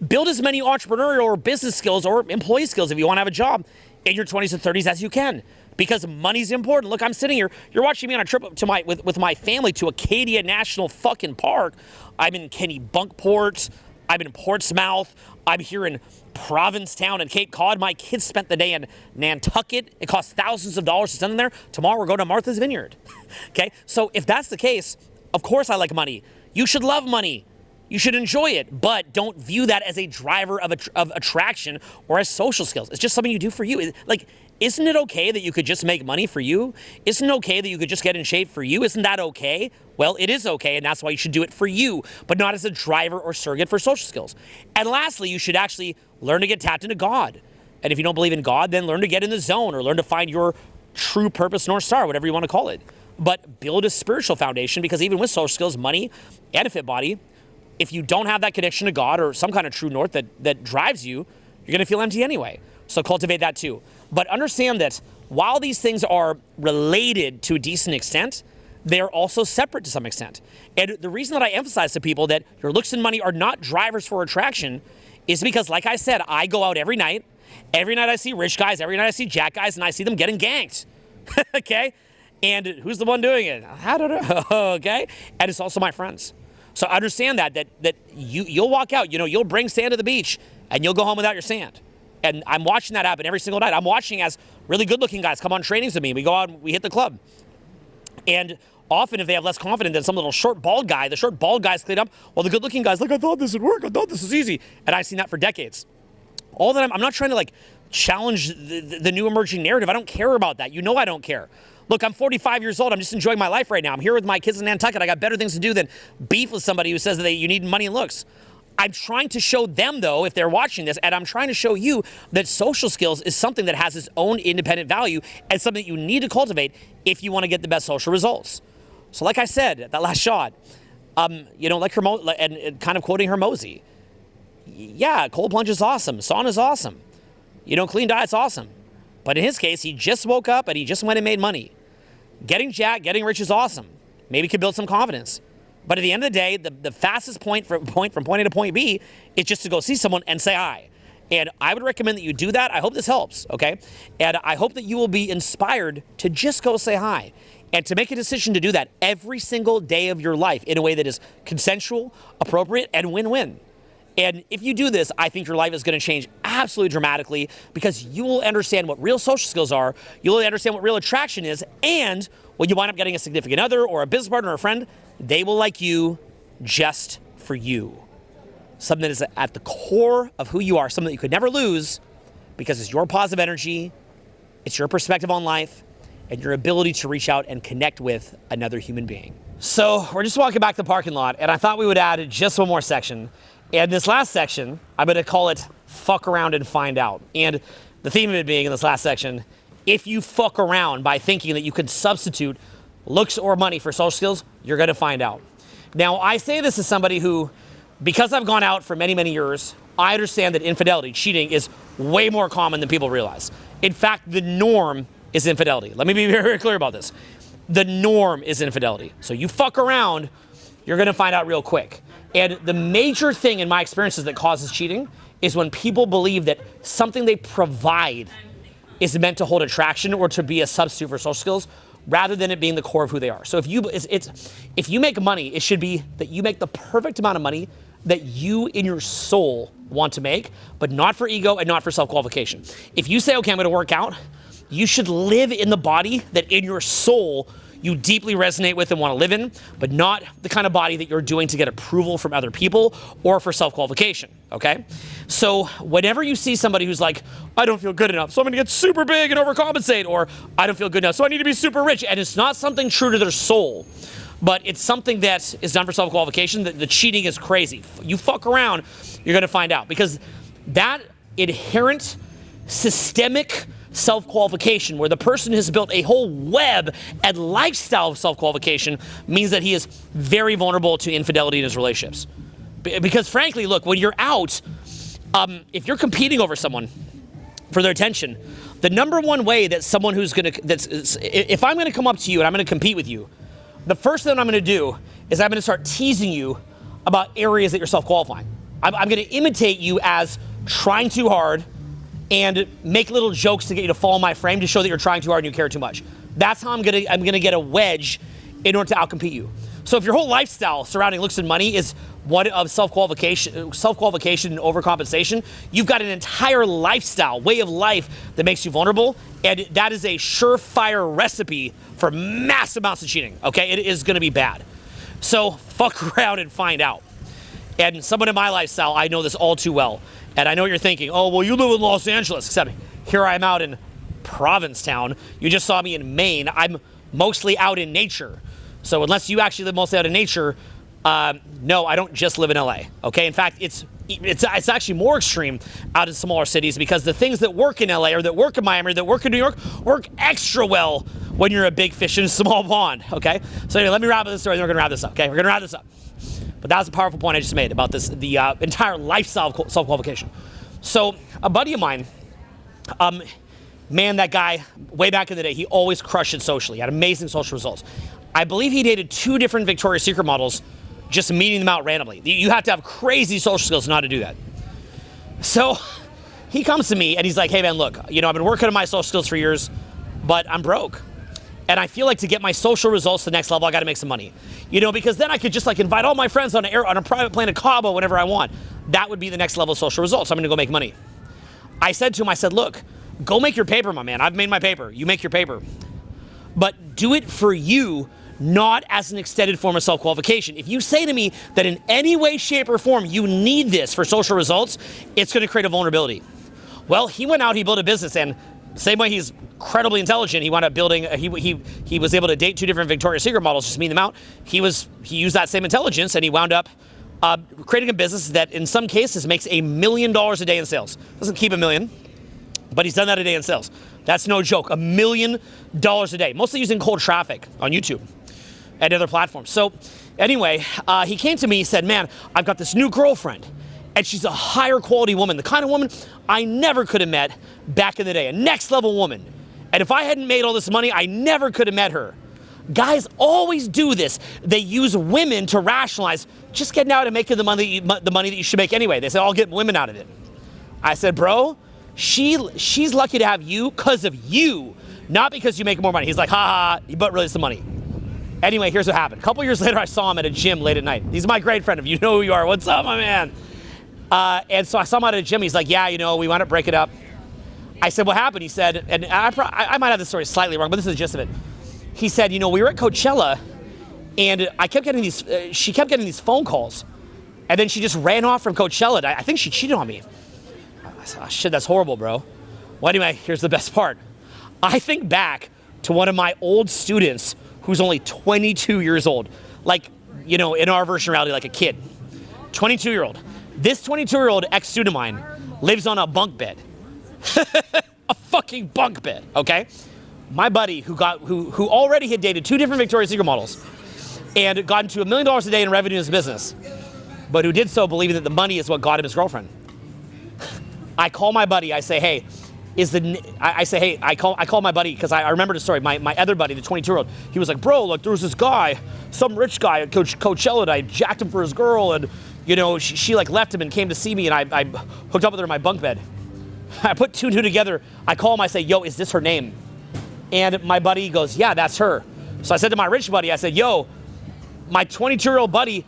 Build as many entrepreneurial or business skills or employee skills if you want to have a job in your 20s and 30s as you can, because money's important. Look, I'm sitting here. You're watching me on a trip to with my family to Acadia National fucking Park. I'm in Kennebunkport. I'm in Portsmouth. I'm here in Provincetown and Cape Cod. My kids spent the day in Nantucket. It costs thousands of dollars to send them there. Tomorrow we're going to Martha's Vineyard. Okay? So if that's the case, of course I like money. You should love money. You should enjoy it, but don't view that as a driver of attraction or as social skills. It's just something you do for you. Like, isn't it okay that you could just make money for you? Isn't it okay that you could just get in shape for you? Isn't that okay? Well, it is okay, and that's why you should do it for you, but not as a driver or surrogate for social skills. And lastly, you should actually learn to get tapped into God. And if you don't believe in God, then learn to get in the zone or learn to find your true purpose, North Star, whatever you want to call it. But build a spiritual foundation, because even with social skills, money, and a fit body, if you don't have that connection to God or some kind of true north that drives you, you're going to feel empty anyway. So cultivate that too. But understand that while these things are related to a decent extent, they are also separate to some extent. And the reason that I emphasize to people that your looks and money are not drivers for attraction is because, like I said, I go out every night. Every night I see rich guys. Every night I see jack guys, and I see them getting ganked. Okay? And who's the one doing it? I don't know. Okay? And it's also my friends. So understand that you'll walk out, you'll bring sand to the beach and you'll go home without your sand. And I'm watching that happen every single night. I'm watching as really good looking guys come on trainings with me. We go out and we hit the club. And often if they have less confidence than some little short bald guy, the short bald guy's cleaned up. Well, the good looking guy's like, I thought this would work. I thought this was easy. And I've seen that for decades. All that I'm not trying to challenge the new emerging narrative. I don't care about that. I don't care. Look, I'm 45 years old. I'm just enjoying my life right now. I'm here with my kids in Nantucket. I got better things to do than beef with somebody who says that you need money and looks. I'm trying to show them, though, if they're watching this, and I'm trying to show you that social skills is something that has its own independent value and something that you need to cultivate if you want to get the best social results. So like I said at that last shot, and kind of quoting Hermosi, yeah, cold plunge is awesome. Sauna is awesome. Clean diet's awesome. But in his case, he just woke up and he just went and made money. Getting jacked, getting rich is awesome. Maybe could build some confidence. But at the end of the day, the fastest point from point A to point B is just to go see someone and say hi. And I would recommend that you do that. I hope this helps, okay? And I hope that you will be inspired to just go say hi and to make a decision to do that every single day of your life in a way that is consensual, appropriate, and win-win. And if you do this, I think your life is going to change absolutely dramatically, because you will understand what real social skills are, you'll understand what real attraction is, and when you wind up getting a significant other or a business partner or a friend, they will like you just for you. Something that is at the core of who you are, something that you could never lose, because it's your positive energy, it's your perspective on life, and your ability to reach out and connect with another human being. So we're just walking back to the parking lot, and I thought we would add just one more section. And this last section, I'm going to call it fuck around and find out. And the theme of it being in this last section, if you fuck around by thinking that you could substitute looks or money for social skills, you're going to find out. Now, I say this as somebody who, because I've gone out for many, many years, I understand that infidelity, cheating, is way more common than people realize. In fact, the norm is infidelity. Let me be very, very clear about this. The norm is infidelity. So you fuck around, you're going to find out real quick. And the major thing in my experiences that causes cheating is when people believe that something they provide is meant to hold attraction or to be a substitute for social skills, rather than it being the core of who they are. So if you make money, it should be that you make the perfect amount of money that you in your soul want to make, but not for ego and not for self-qualification. If you say, okay, I'm going to work out, you should live in the body that in your soul you deeply resonate with and want to live in, but not the kind of body that you're doing to get approval from other people or for self-qualification, okay? So whenever you see somebody who's like, I don't feel good enough, so I'm gonna get super big and overcompensate, or I don't feel good enough, so I need to be super rich, and it's not something true to their soul, but it's something that is done for self-qualification, the cheating is crazy. You fuck around, you're gonna find out, because that inherent systemic self-qualification, where the person has built a whole web and lifestyle of self-qualification, means that he is very vulnerable to infidelity in his relationships. Because frankly, look, when you're out, if you're competing over someone for their attention, the number one way that someone who's gonna, if I'm gonna come up to you and I'm gonna compete with you, the first thing I'm gonna do is I'm gonna start teasing you about areas that you're self-qualifying. I'm gonna imitate you as trying too hard and make little jokes to get you to fall in my frame to show that you're trying too hard and you care too much. That's how I'm gonna get a wedge in order to outcompete you. So if your whole lifestyle surrounding looks and money is one of self-qualification and overcompensation, you've got an entire lifestyle, way of life that makes you vulnerable, and that is a surefire recipe for mass amounts of cheating, okay? It is gonna be bad. So fuck around and find out. And someone in my lifestyle, I know this all too well. And I know what you're thinking, oh, well, you live in Los Angeles, except here I am out in Provincetown. You just saw me in Maine. I'm mostly out in nature. So unless you actually live mostly out in nature, no, I don't just live in LA, okay? In fact, it's actually more extreme out in smaller cities, because the things that work in LA or that work in Miami or that work in New York work extra well when you're a big fish in a small pond, okay? So anyway, let me wrap up this story, then we're gonna wrap this up, okay? We're gonna wrap this up. But that was a powerful point I just made about this, the entire lifestyle of self-qualification. So a buddy of mine, man, that guy, way back in the day, he always crushed it socially, had amazing social results. I believe he dated 2 different Victoria's Secret models, just meeting them out randomly. You have to have crazy social skills to know how to do that. So he comes to me and he's like, hey man, look, I've been working on my social skills for years, but I'm broke. And I feel like to get my social results to the next level, I got to make some money, because then I could just invite all my friends on a private plane to Cabo whenever I want. That would be the next level of social results. I'm going to go make money. I said to him, look, go make your paper, my man. I've made my paper. You make your paper. But do it for you, not as an extended form of self-qualification. If you say to me that in any way, shape, or form you need this for social results, it's going to create a vulnerability. Well, he went out, he built a business, and same way he's incredibly intelligent, he wound up building, he was able to date 2 different Victoria's Secret models, just meet them out. He used that same intelligence, and he wound up creating a business that in some cases makes $1 million a day in sales. Doesn't keep $1 million, but he's done that a day in sales. That's no joke, $1 million a day, mostly using cold traffic on YouTube and other platforms. So anyway, he came to me, he said, man, I've got this new girlfriend, and she's a higher quality woman, the kind of woman I never could have met back in the day, a next level woman. And if I hadn't made all this money, I never could have met her. Guys always do this. They use women to rationalize just getting out and making the money that you should make anyway. They say, I'll get women out of it. I said, bro, she's lucky to have you because of you, not because you make more money. He's like, ha ha, but really it's the money. Anyway, here's what happened. A couple years later, I saw him at a gym late at night. He's my great friend. If you know who you are, what's up, my man? And so I saw him out at a gym. He's like, yeah, we wound up breaking up. I said, what happened? He said, and I might have the story slightly wrong, but this is the gist of it. He said, we were at Coachella, and she kept getting these phone calls, and then she just ran off from Coachella. I think she cheated on me. I said, oh, shit, that's horrible, bro. Well, anyway, here's the best part. I think back to one of my old students who's only 22 years old, in our version of reality, like a kid. 22-year-old. This 22-year-old ex-student of mine lives on a bunk bed. A fucking bunk bed, okay? My buddy who already had dated 2 different Victoria's Secret models and gotten to $1 million a day in revenue in his business, but who did so believing that the money is what got him his girlfriend. I call my buddy, I say, hey, I call my buddy, because I remember the story, my other buddy, the 22-year-old, he was like, bro, there was this guy, some rich guy at Coachella, and I jacked him for his girl, and she left him and came to see me, and I hooked up with her in my bunk bed. I put 2 and 2 together. I call him, I say, yo, is this her name? And my buddy goes, yeah, that's her. So I said to my rich buddy, I said, yo, my 22-year-old buddy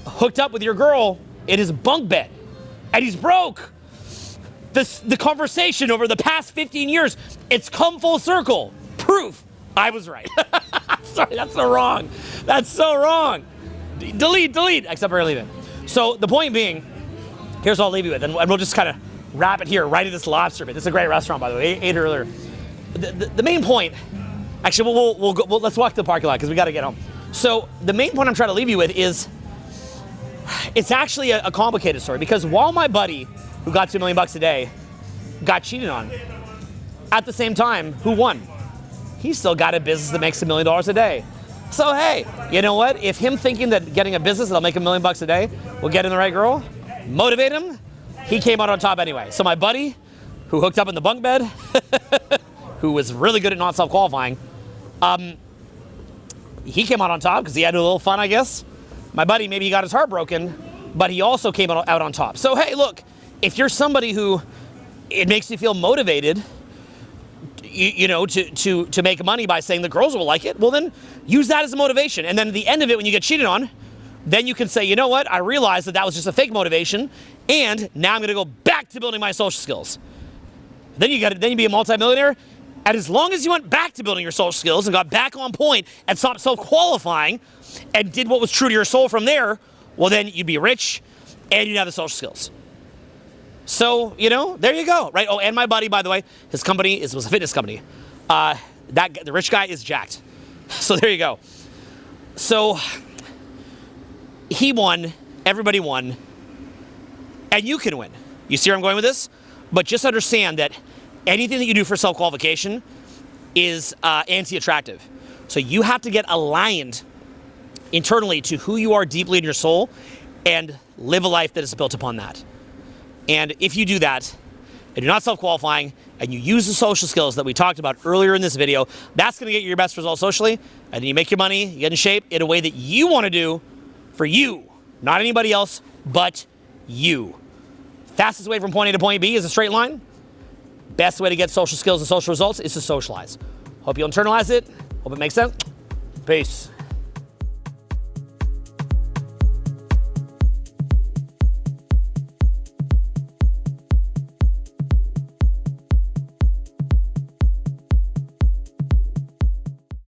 hooked up with your girl in his bunk bed, and he's broke. The conversation over the past 15 years, it's come full circle. Proof. I was right. Sorry, that's so wrong. That's so wrong. Delete, except for leave it. So the point being, here's what I'll leave you with, and we'll just kind of wrap it here, right at this lobster bit. This is a great restaurant, by the way. Ate earlier. The main point, actually, we'll go, let's walk to the parking lot because we got to get home. So the main point I'm trying to leave you with is, it's actually a complicated story, because while my buddy, who got $2 million a day, got cheated on, at the same time, who won? He still got a business that makes $1 million a day. So hey, you know what? If him thinking that getting a business that'll make $1 million a day will get him the right girl, motivate him, he came out on top anyway. So my buddy, who hooked up in the bunk bed, who was really good at not self-qualifying, he came out on top because he had a little fun, I guess. My buddy, maybe he got his heart broken, but he also came out on top. So hey, look, if you're somebody who it makes you feel motivated, you know, to make money by saying the girls will like it, well then use that as a motivation. And then at the end of it, when you get cheated on, then you can say, you know what, I realized that was just a fake motivation, and now I'm gonna go back to building my social skills. Then you be a multimillionaire, and as long as you went back to building your social skills and got back on point and stopped self-qualifying and did what was true to your soul from there, well then you'd be rich and you'd have the social skills. So, you know, there you go, right? Oh, and my buddy, by the way, his company was a fitness company. The rich guy is jacked. So there you go. So he won, everybody won, and you can win. You see where I'm going with this? But just understand that anything that you do for self-qualification is anti-attractive. So you have to get aligned internally to who you are deeply in your soul and live a life that is built upon that. And if you do that, and you're not self-qualifying, and you use the social skills that we talked about earlier in this video, that's going to get you your best results socially, and you make your money, you get in shape in a way that you want to do for you, not anybody else, but you. Fastest way from point A to point B is a straight line. Best way to get social skills and social results is to socialize. Hope you'll internalize it. Hope it makes sense. Peace.